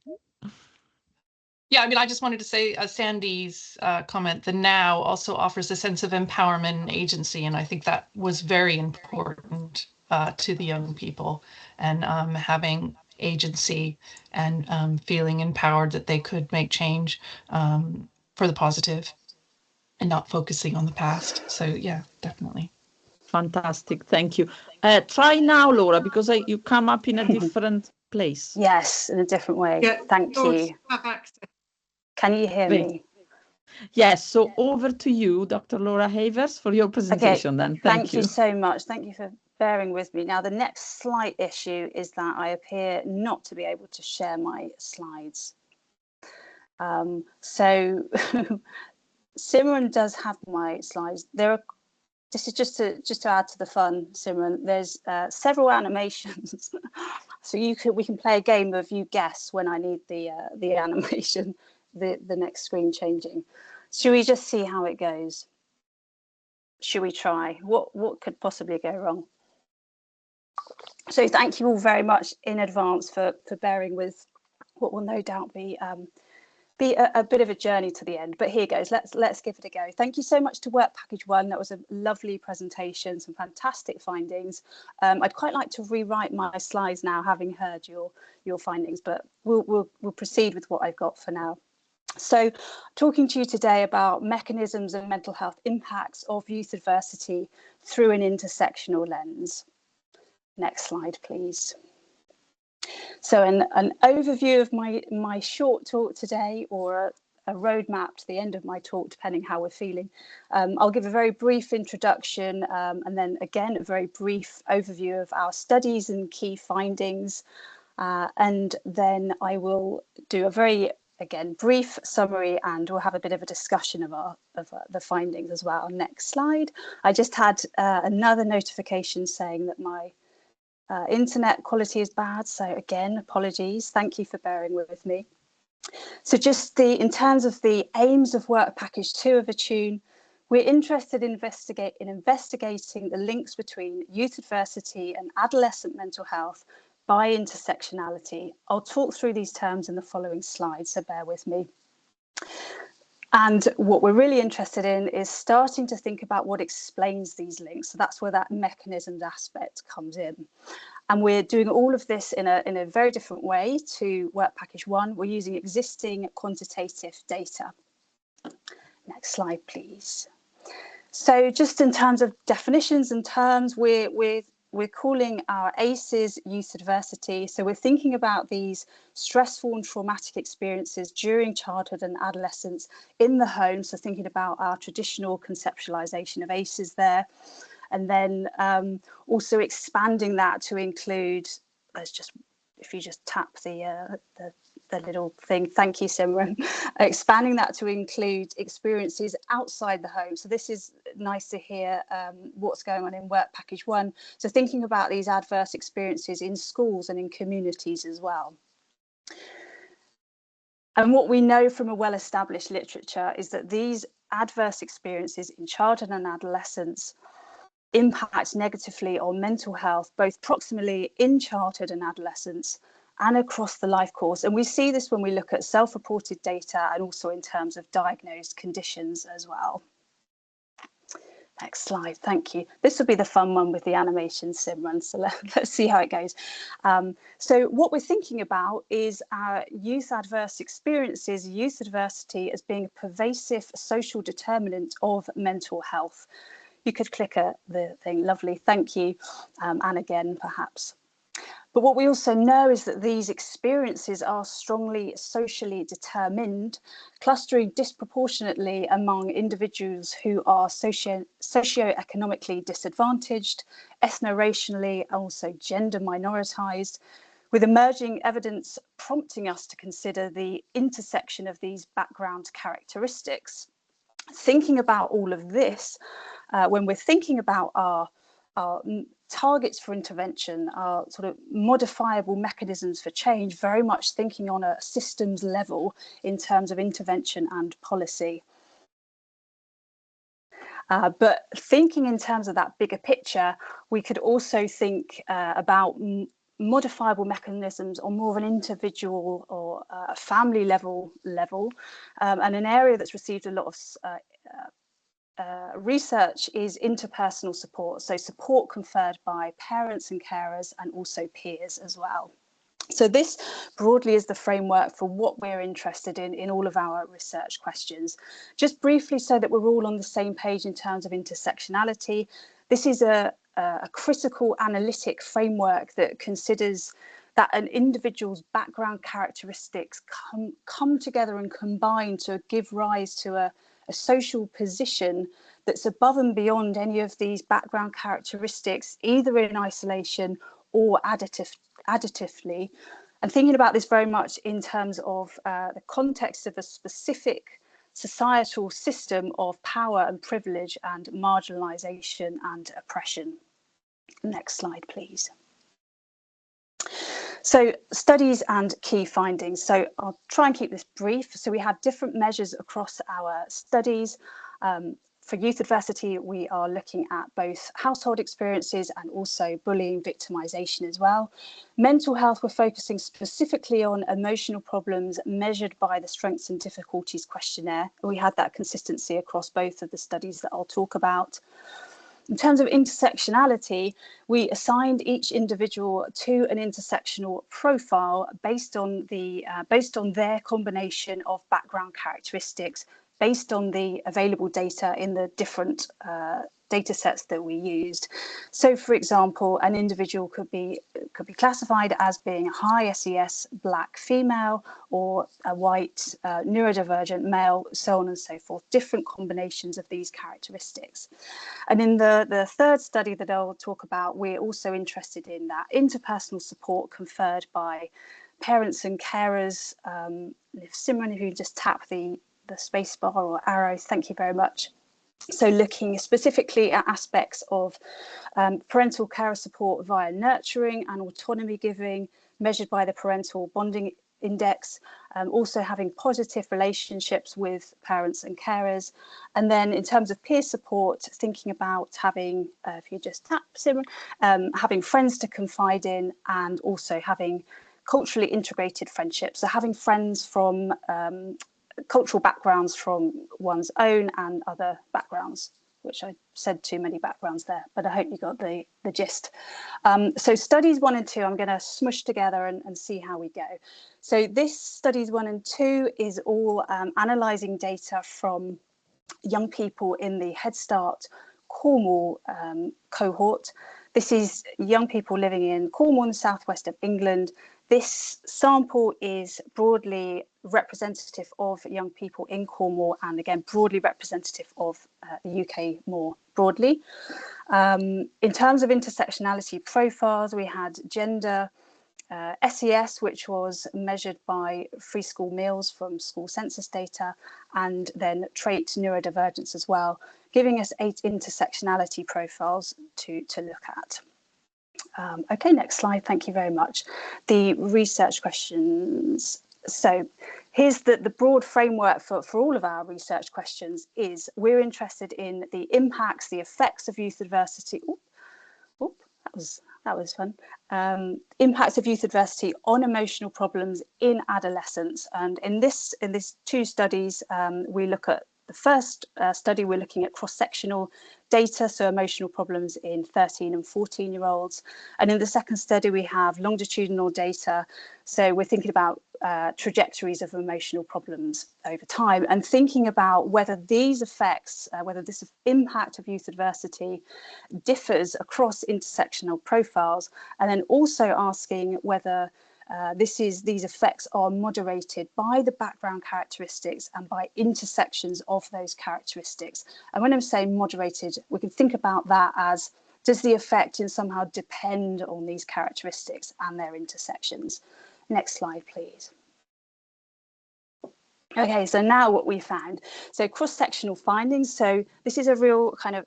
Yeah, I mean, I just wanted to say Sandy's comment, the now also offers a sense of empowerment and agency. And I think that was very important to the young people, and having agency and feeling empowered that they could make change for the positive and not focusing on the past. So yeah, definitely. Fantastic. Thank you. Try now, Laura, because you come up in a different place. Yes, in a different way. Yeah, thank you. Can you hear me? Yes. So over to you, Dr. Laura Havers, for your presentation. Okay. Then thank you so much. Thank you for bearing with me. Now, the next slight issue is that I appear not to be able to share my slides. So Simran does have my slides. This is just to add to the fun, Simran. There's several animations, so we can play a game of you guess when I need the animation, the next screen changing. Should we just see how it goes? Should we try? What could possibly go wrong? So thank you all very much in advance for bearing with what will no doubt be a bit of a journey to the end, but here goes. Let's give it a go. Thank you so much to Work Package 1. That was a lovely presentation, some fantastic findings. I'd quite like to rewrite my slides now, having heard your findings, but we'll proceed with what I've got for now. So, talking to you today about mechanisms and mental health impacts of youth adversity through an intersectional lens. Next slide, please. So an overview of my short talk today, or a roadmap to the end of my talk, depending how we're feeling. I'll give a very brief introduction and then again a very brief overview of our studies and key findings. And then I will do a very, again, brief summary, and we'll have a bit of a discussion of the findings as well. Next slide. I just had another notification saying that my internet quality is bad, so again, apologies. Thank you for bearing with me. So just in terms of the aims of Work Package 2 of ATTUNE, we're interested in investigating the links between youth adversity and adolescent mental health by intersectionality. I'll talk through these terms in the following slides, so bear with me. And what we're really interested in is starting to think about what explains these links. So that's where that mechanisms aspect comes in. And we're doing all of this in a very different way to Work Package 1. We're using existing quantitative data. Next slide, please. So just in terms of definitions and terms, we're calling our ACEs youth adversity. So we're thinking about these stressful and traumatic experiences during childhood and adolescence in the home. So thinking about our traditional conceptualization of ACEs there. And then also expanding that to include, if you just tap the little thing, thank you, Simran, expanding that to include experiences outside the home. So this is nice to hear what's going on in Work Package 1. So thinking about these adverse experiences in schools and in communities as well. And what we know from a well-established literature is that these adverse experiences in childhood and adolescence impact negatively on mental health, both proximally in childhood and adolescence and across the life course. And we see this when we look at self-reported data and also in terms of diagnosed conditions as well. Next slide, thank you. This will be the fun one with the animation, Simran, so let's see how it goes. So what we're thinking about is our youth adverse experiences, youth adversity as being a pervasive social determinant of mental health. You could click the thing, lovely, thank you, and again, perhaps. But what we also know is that these experiences are strongly socially determined, clustering disproportionately among individuals who are socioeconomically disadvantaged, ethno-racially, also gender minoritized, with emerging evidence prompting us to consider the intersection of these background characteristics. Thinking about all of this, when we're thinking about our targets for intervention are sort of modifiable mechanisms for change, very much thinking on a systems level in terms of intervention and policy. But thinking in terms of that bigger picture, we could also think about modifiable mechanisms on more of an individual or a family level, and an area that's received a lot of research is interpersonal support, so support conferred by parents and carers and also peers as well. So this broadly is the framework for what we're interested in all of our research questions. Just briefly, so that we're all on the same page in terms of intersectionality, this is a critical analytic framework that considers that an individual's background characteristics come together and combine to give rise to a social position that's above and beyond any of these background characteristics, either in isolation or additively. And thinking about this very much in terms of the context of a specific societal system of power and privilege and marginalisation and oppression. Next slide, please. So studies and key findings. So I'll try and keep this brief. So we had different measures across our studies. For youth adversity, we are looking at both household experiences and also bullying, victimisation as well. Mental health, we're focusing specifically on emotional problems measured by the Strengths and Difficulties questionnaire. We had that consistency across both of the studies that I'll talk about. In terms of intersectionality, we assigned each individual to an intersectional profile based on their combination of background characteristics, based on the available data in the different data sets that we used. So, for example, an individual could be classified as being a high SES Black female or a white neurodivergent male, so on and so forth, different combinations of these characteristics. And in the third study that I'll talk about, we're also interested in that interpersonal support conferred by parents and carers. If Simran, if you just tap the space bar or arrow, thank you very much. So looking specifically at aspects of parental carer support via nurturing and autonomy giving, measured by the parental bonding index, also having positive relationships with parents and carers. And then in terms of peer support, thinking about having, if you just tap Simran, having friends to confide in, and also having culturally integrated friendships. So having friends from cultural backgrounds from one's own and other backgrounds, which I said too many backgrounds there, but I hope you got the gist. So studies 1 and 2, I'm going to smush together and see how we go. So this studies 1 and 2 is all analysing data from young people in the Head Start Cornwall cohort. This is young people living in Cornwall in the southwest of England. This sample is broadly representative of young people in Cornwall, and again, broadly representative of the UK more broadly. In terms of intersectionality profiles, we had gender, SES, which was measured by free school meals from school census data, and then trait neurodivergence as well, giving us 8 intersectionality profiles to look at. Okay, next slide. Thank you very much. The research questions. So here's the broad framework for all of our research questions. Is we're interested in the impacts, the effects of youth adversity. That was fun. Impacts of youth adversity on emotional problems in adolescence. And in these 2 studies, we look at the first study, we're looking at cross-sectional data, so emotional problems in 13 and 14-year-olds. And in the second study, we have longitudinal data. So we're thinking about trajectories of emotional problems over time and thinking about whether these effects, whether this impact of youth adversity differs across intersectional profiles, and then also asking whether these effects are moderated by the background characteristics and by intersections of those characteristics. And when I'm saying moderated, we can think about that as, does the effect somehow depend on these characteristics and their intersections? Next slide, please. Okay, so now what we found. So cross-sectional findings. So this is a real kind of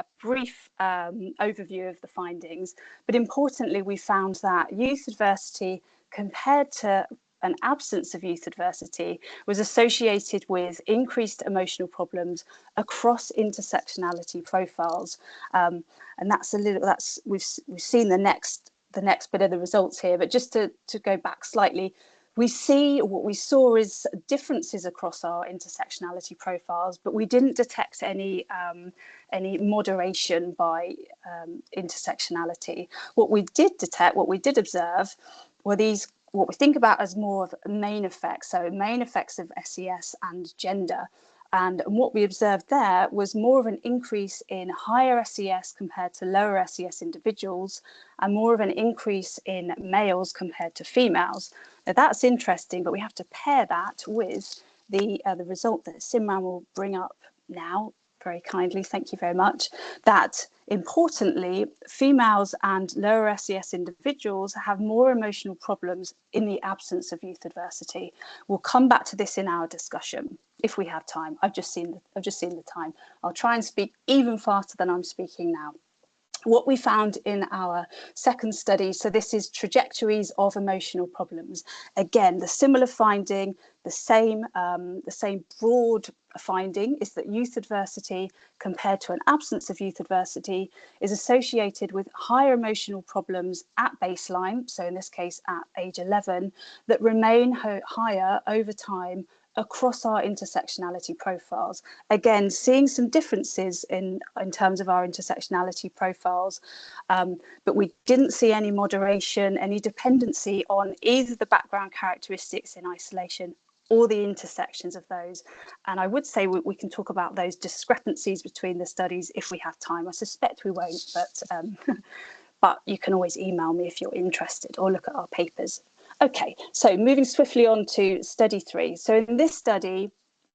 a brief overview of the findings, but importantly, we found that youth adversity compared to an absence of youth adversity was associated with increased emotional problems across intersectionality profiles, and we've seen the next bit of the results here. But just to go back slightly, what we saw is differences across our intersectionality profiles, but we didn't detect any moderation by intersectionality. What we did observe were these, what we think about as more of main effects, so main effects of SES and gender. And what we observed there was more of an increase in higher SES compared to lower SES individuals, and more of an increase in males compared to females. Now that's interesting, but we have to pair that with the result that Simran will bring up now very kindly. Thank you very much. That importantly, females and lower SES individuals have more emotional problems in the absence of youth adversity. We'll come back to this in our discussion if we have time. I've just seen the time. I'll try and speak even faster than I'm speaking now. What we found in our second study, so this is trajectories of emotional problems. Again, the similar finding, the same broad finding is that youth adversity compared to an absence of youth adversity is associated with higher emotional problems at baseline, so in this case at age 11, that remain higher over time across our intersectionality profiles. Again, seeing some differences in terms of our intersectionality profiles, but we didn't see any moderation, any dependency on either the background characteristics in isolation or the intersections of those. And I would say we can talk about those discrepancies between the studies if we have time. I suspect we won't, but you can always email me if you're interested or look at our papers. Okay, so moving swiftly on to study 3. So in this study,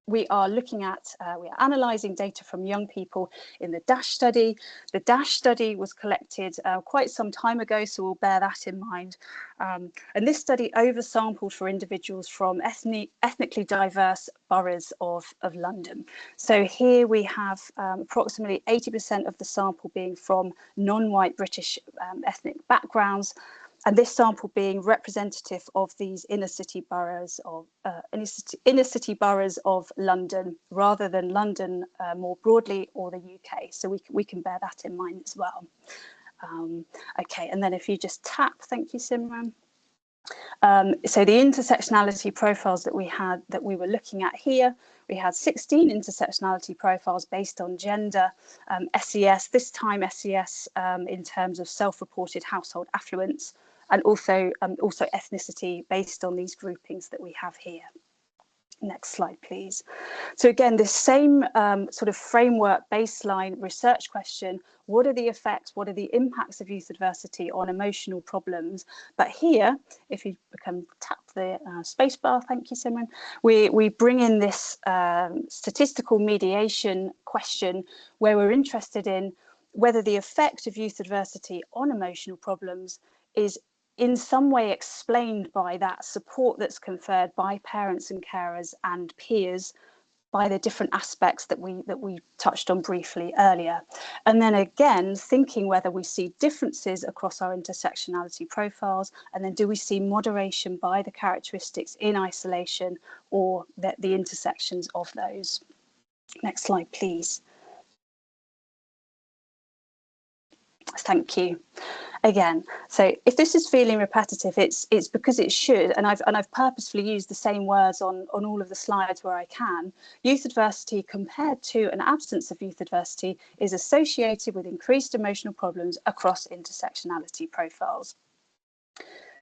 we are looking at, we are analysing data from young people in the DASH study. The DASH study was collected quite some time ago, so we'll bear that in mind. And this study oversampled for individuals from ethnically diverse boroughs of London. So here we have approximately 80% of the sample being from non-white British ethnic backgrounds, and this sample being representative of these inner city boroughs of London, rather than London more broadly, or the UK. So we can bear that in mind as well. Okay, and then if you just tap, thank you, Simran. So the intersectionality profiles that we were looking at here, we had 16 intersectionality profiles based on gender, SES, this time SES in terms of self-reported household affluence, and also ethnicity based on these groupings that we have here. Next slide, please. So again, this same sort of framework baseline research question, what are the effects, what are the impacts of youth adversity on emotional problems? But here, if you can tap the space bar, thank you, Simran, we bring in this statistical mediation question where we're interested in whether the effect of youth adversity on emotional problems is in some way explained by that support that's conferred by parents and carers and peers, by the different aspects that we touched on briefly earlier. And then again, thinking whether we see differences across our intersectionality profiles, and then do we see moderation by the characteristics in isolation or the intersections of those. Next slide, please. Thank you. Again, so if this is feeling repetitive, it's because it should, and I've purposefully used the same words on all of the slides where I can. Youth adversity compared to an absence of youth adversity is associated with increased emotional problems across intersectionality profiles.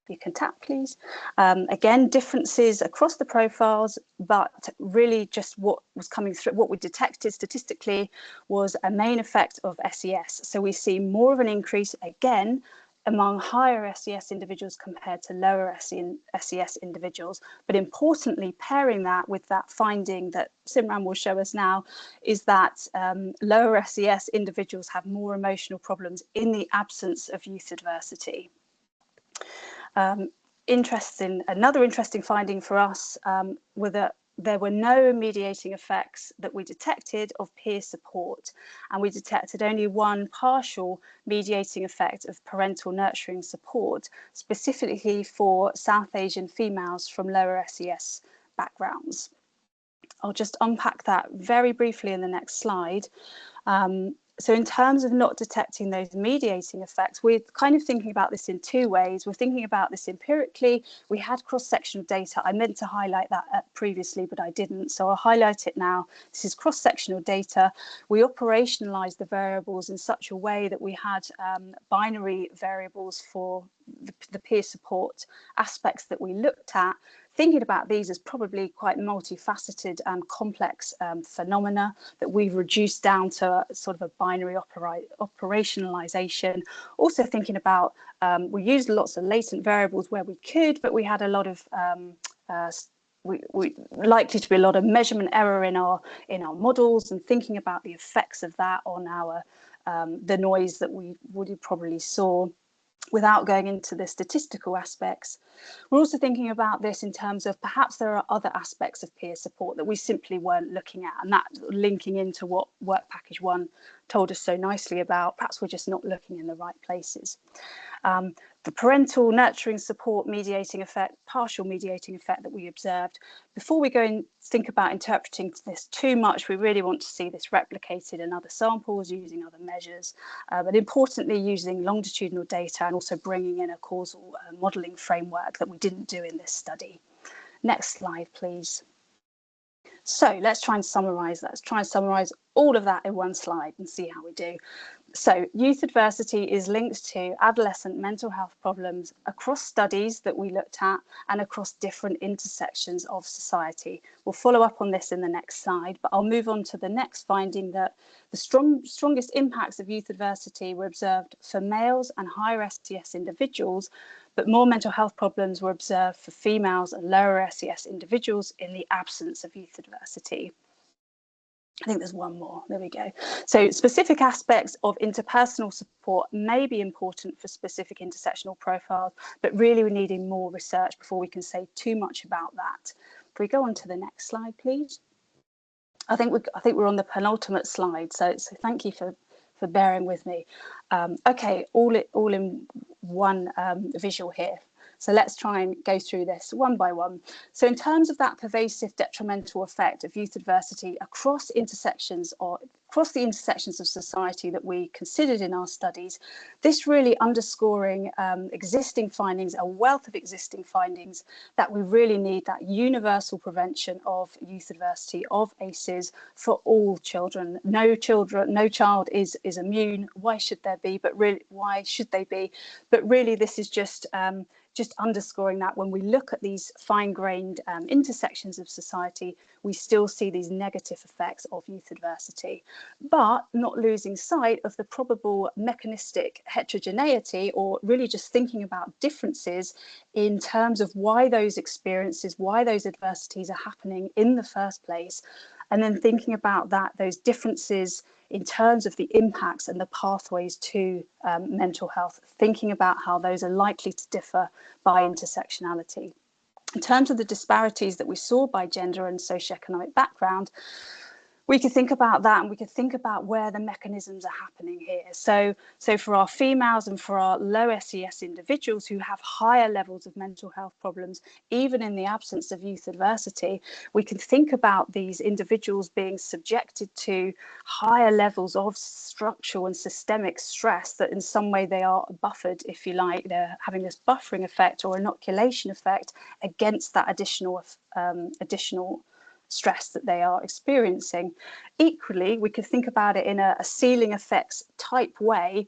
You can tap, please. Again, differences across the profiles, but really just what was coming through, what we detected statistically was a main effect of SES. So we see more of an increase again among higher SES individuals compared to lower SES individuals. But importantly, pairing that with that finding that Simran will show us now is that lower SES individuals have more emotional problems in the absence of youth adversity. Another interesting finding for us were that there were no mediating effects that we detected of peer support, and we detected only one partial mediating effect of parental nurturing support, specifically for South Asian females from lower SES backgrounds. I'll just unpack that very briefly in the next slide. So in terms of not detecting those mediating effects, we're kind of thinking about this in two ways. We're thinking about this empirically. We had cross-sectional data. I meant to highlight that previously, but I didn't. So I'll highlight it now. This is cross-sectional data. We operationalized the variables in such a way that we had binary variables for the peer support aspects that we looked at, thinking about these as probably quite multifaceted and complex phenomena that we've reduced down to a sort of a binary operationalization. Also thinking about, we used lots of latent variables where we could, but we had a lot of likely to be a lot of measurement error in our models, and thinking about the effects of that on our the noise that we would probably saw, without going into the statistical aspects. We're also thinking about this in terms of perhaps there are other aspects of peer support that we simply weren't looking at, and that linking into what Work Package 1 told us so nicely about, perhaps we're just not looking in the right places. The parental nurturing support mediating effect, partial mediating effect that we observed. Before we go and think about interpreting this too much, we really want to see this replicated in other samples using other measures, but importantly using longitudinal data and also bringing in a causal modelling framework that we didn't do in this study. Next slide, please. So let's try and summarise. Let's try and summarise all of that in one slide and see how we do. So youth adversity is linked to adolescent mental health problems across studies that we looked at and across different intersections of society. We'll follow up on this in the next slide, but I'll move on to the next finding that the strongest impacts of youth adversity were observed for males and higher SES individuals, but more mental health problems were observed for females and lower SES individuals in the absence of youth adversity. I think there's one more, there we go. So specific aspects of interpersonal support may be important for specific intersectional profiles, but really we're needing more research before we can say too much about that. If we go on to the next slide, please. I think we're on the penultimate slide, so thank you for bearing with me. Okay, all in one visual here. So let's try and go through this one by one. So in terms of that pervasive detrimental effect of youth adversity across the intersections of society that we considered in our studies, this really underscoring existing findings, a wealth of existing findings, that we really need that universal prevention of youth adversity, of ACEs for all children. No child is immune. Why should there be? But really, why should they be? But really, this is just underscoring that when we look at these fine-grained intersections of society, we still see these negative effects of youth adversity, but not losing sight of the probable mechanistic heterogeneity, or really just thinking about differences in terms of why those experiences, why those adversities are happening in the first place, and then thinking about those differences in terms of the impacts and the pathways to mental health, thinking about how those are likely to differ by intersectionality. In terms of the disparities that we saw by gender and socioeconomic background, we could think about that, and we could think about where the mechanisms are happening here. So for our females and for our low SES individuals who have higher levels of mental health problems, even in the absence of youth adversity, we can think about these individuals being subjected to higher levels of structural and systemic stress, that in some way they are buffered, if you like. They're having this buffering effect or inoculation effect against that additional stress that they are experiencing. Equally, we could think about it in a ceiling effects type way,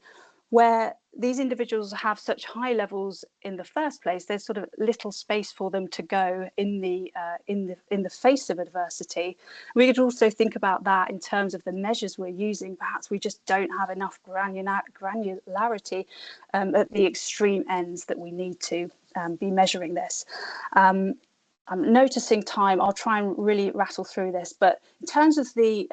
where these individuals have such high levels in the first place, there's sort of little space for them to go in the face of adversity. We could also think about that in terms of the measures we're using. Perhaps we just don't have enough granularity at the extreme ends that we need to be measuring this. I'm noticing time. I'll try and really rattle through this, but in terms of the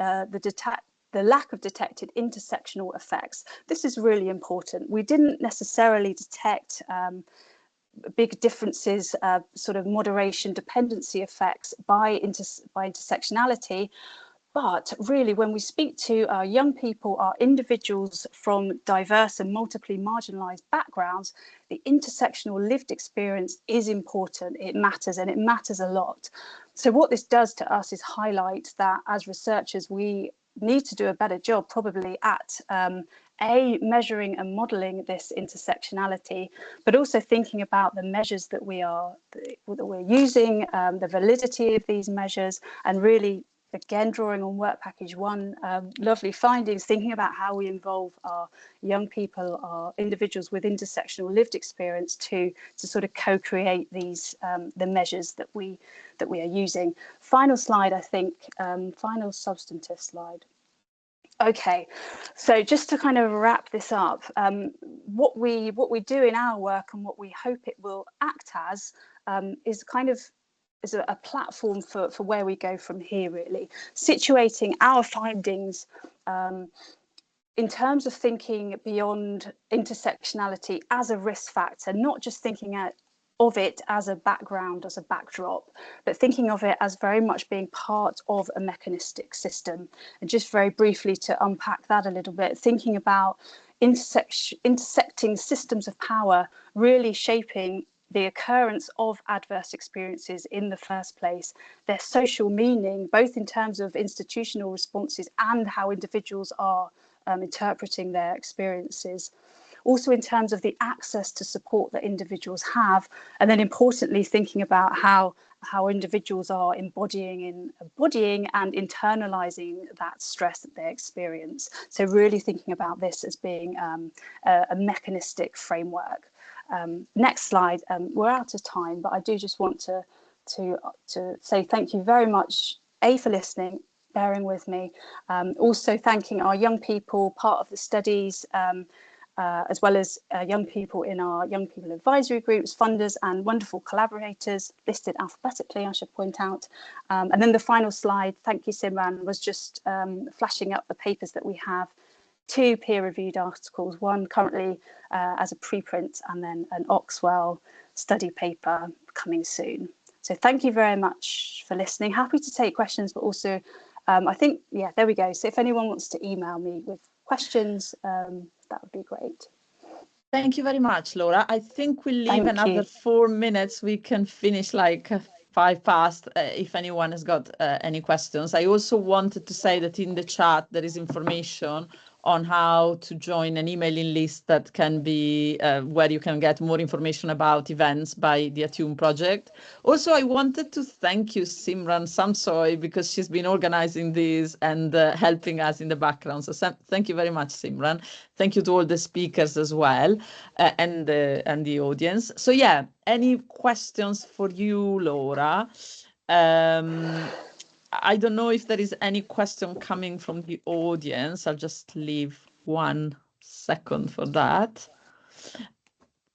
lack of detected intersectional effects, this is really important. We didn't necessarily detect big differences, sort of moderation dependency effects by intersectionality. But really, when we speak to our young people, our individuals from diverse and multiply marginalised backgrounds, the intersectional lived experience is important. It matters, and it matters a lot. So what this does to us is highlight that as researchers, we need to do a better job probably at measuring and modelling this intersectionality, but also thinking about the measures that we're using, the validity of these measures, and really, again, drawing on work package 1, lovely findings, thinking about how we involve our young people, our individuals with intersectional lived experience to sort of co-create these the measures that we are using. Final slide, I think, final substantive slide. Okay, so just to kind of wrap this up, what we do in our work and what we hope it will act as is kind of a platform for where we go from here, really, situating our findings in terms of thinking beyond intersectionality as a risk factor, not just thinking of it as a background, as a backdrop, but thinking of it as very much being part of a mechanistic system. And just very briefly to unpack that a little bit, thinking about intersecting systems of power really shaping the occurrence of adverse experiences in the first place, their social meaning, both in terms of institutional responses and how individuals are interpreting their experiences. Also in terms of the access to support that individuals have, and then importantly thinking about how individuals are embodying and internalizing that stress that they experience. So really thinking about this as being a mechanistic framework. Next slide. We're out of time, but I do just want to say thank you very much, for listening, bearing with me, also thanking our young people, part of the studies, as well as young people in our young people advisory groups, funders and wonderful collaborators, listed alphabetically, I should point out. And then the final slide, thank you Simran, was just flashing up the papers that we have, 2 peer-reviewed articles, one currently as a preprint, and then an Oxwell study paper coming soon. So thank you very much for listening. Happy to take questions, but also I think, yeah, there we go. So if anyone wants to email me with questions, that would be great. Thank you very much, Laura. I think we'll leave another 4 minutes. We can finish like 5 past if anyone has got any questions. I also wanted to say that in the chat there is information on how to join an emailing list that can be where you can get more information about events by the ATTUNE project. Also, I wanted to thank you, Simran Samsoy, because she's been organizing this and helping us in the background. So thank you very much, Simran. Thank you to all the speakers as well and the audience. So yeah, any questions for you, Laura? I don't know if there is any question coming from the audience. I'll just leave 1 second for that.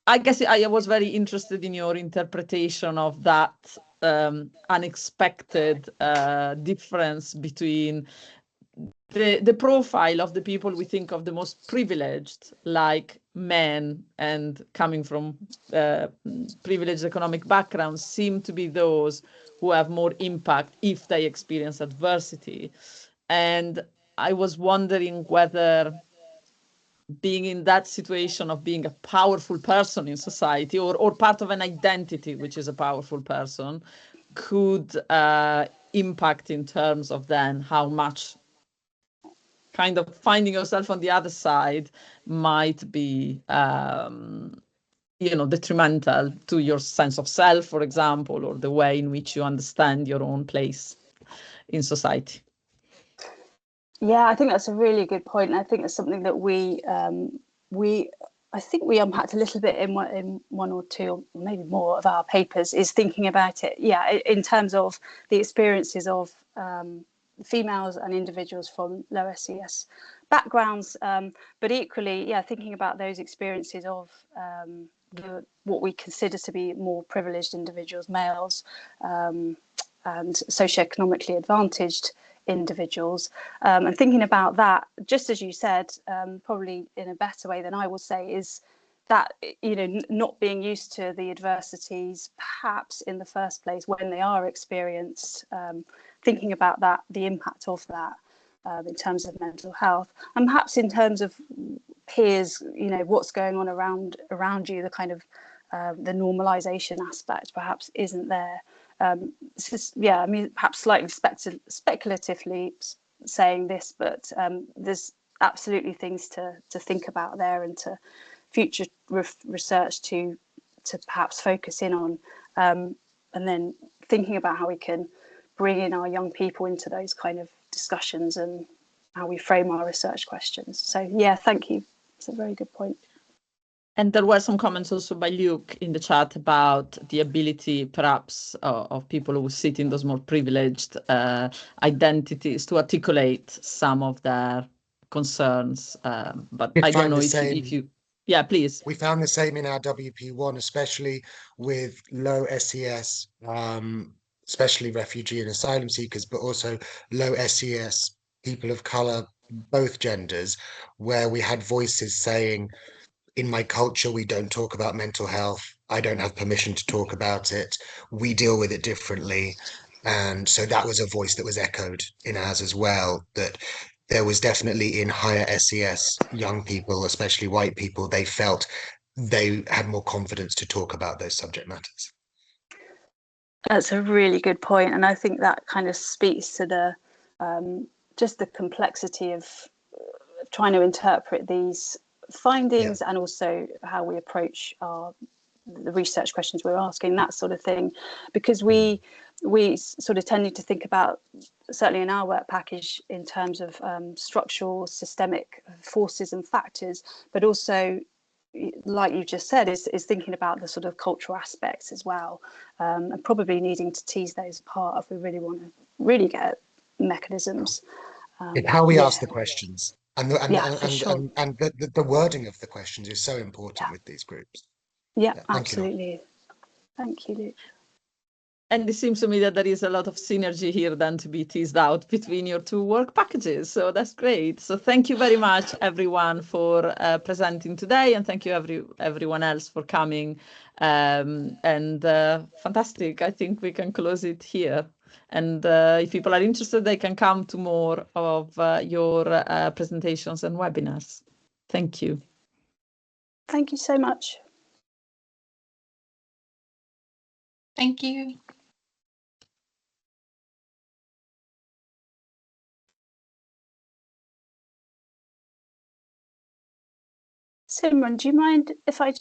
I guess I was very interested in your interpretation of that unexpected difference between the profile of the people we think of the most privileged, like men and coming from privileged economic backgrounds, seem to be those who have more impact if they experience adversity. And I was wondering whether being in that situation of being a powerful person in society or part of an identity, which is a powerful person, could impact in terms of then how much kind of finding yourself on the other side might be detrimental to your sense of self, for example, or the way in which you understand your own place in society. Yeah, I think that's a really good point. And I think it's something that we unpacked a little bit in 1 or 2, or maybe more of our papers, is thinking about it, yeah, in terms of the experiences of females and individuals from low SES backgrounds, but equally, yeah, thinking about those experiences of what we consider to be more privileged individuals, males, and socioeconomically advantaged individuals, and thinking about that, just as you said, probably in a better way than I will say, is that, you know, not being used to the adversities perhaps in the first place when they are experienced, thinking about that, the impact of that in terms of mental health, and perhaps in terms of peers, you know, what's going on around you, the kind of the normalization aspect perhaps isn't there. It's just, yeah, I mean, perhaps slightly speculatively saying this, but there's absolutely things to think about there, and to future research to perhaps focus in on, and then thinking about how we can bring in our young people into those kind of discussions and how we frame our research questions. So yeah, thank you. It's a very good point. And there were some comments also by Luke in the chat about the ability perhaps of people who sit in those more privileged identities to articulate some of their concerns. But I don't know if you, yeah, please. We found the same in our WP1, especially with low SES, especially refugee and asylum seekers, but also low SES people of color, both genders, where we had voices saying, in my culture, we don't talk about mental health. I don't have permission to talk about it. We deal with it differently. And so that was a voice that was echoed in ours as well, that there was definitely in higher SES young people, especially white people, they felt they had more confidence to talk about those subject matters. That's a really good point. And I think that kind of speaks to the just the complexity of trying to interpret these findings, and also how we approach the research questions we're asking, that sort of thing, because we sort of tended to think about, certainly in our work package, in terms of structural systemic forces and factors, but also, like you just said, is thinking about the sort of cultural aspects as well, and probably needing to tease those apart if we really want to really get mechanisms. It's how we ask the questions, and the wording of the questions is so important with these groups. Yeah, absolutely. Thank you, Luke. And it seems to me that there is a lot of synergy here then to be teased out between your two work packages. So that's great. So thank you very much, everyone, for presenting today. And thank you, everyone else, for coming. Fantastic. I think we can close it here. And if people are interested, they can come to more of your presentations and webinars. Thank you. Thank you so much. Thank you. Simran, do you mind if I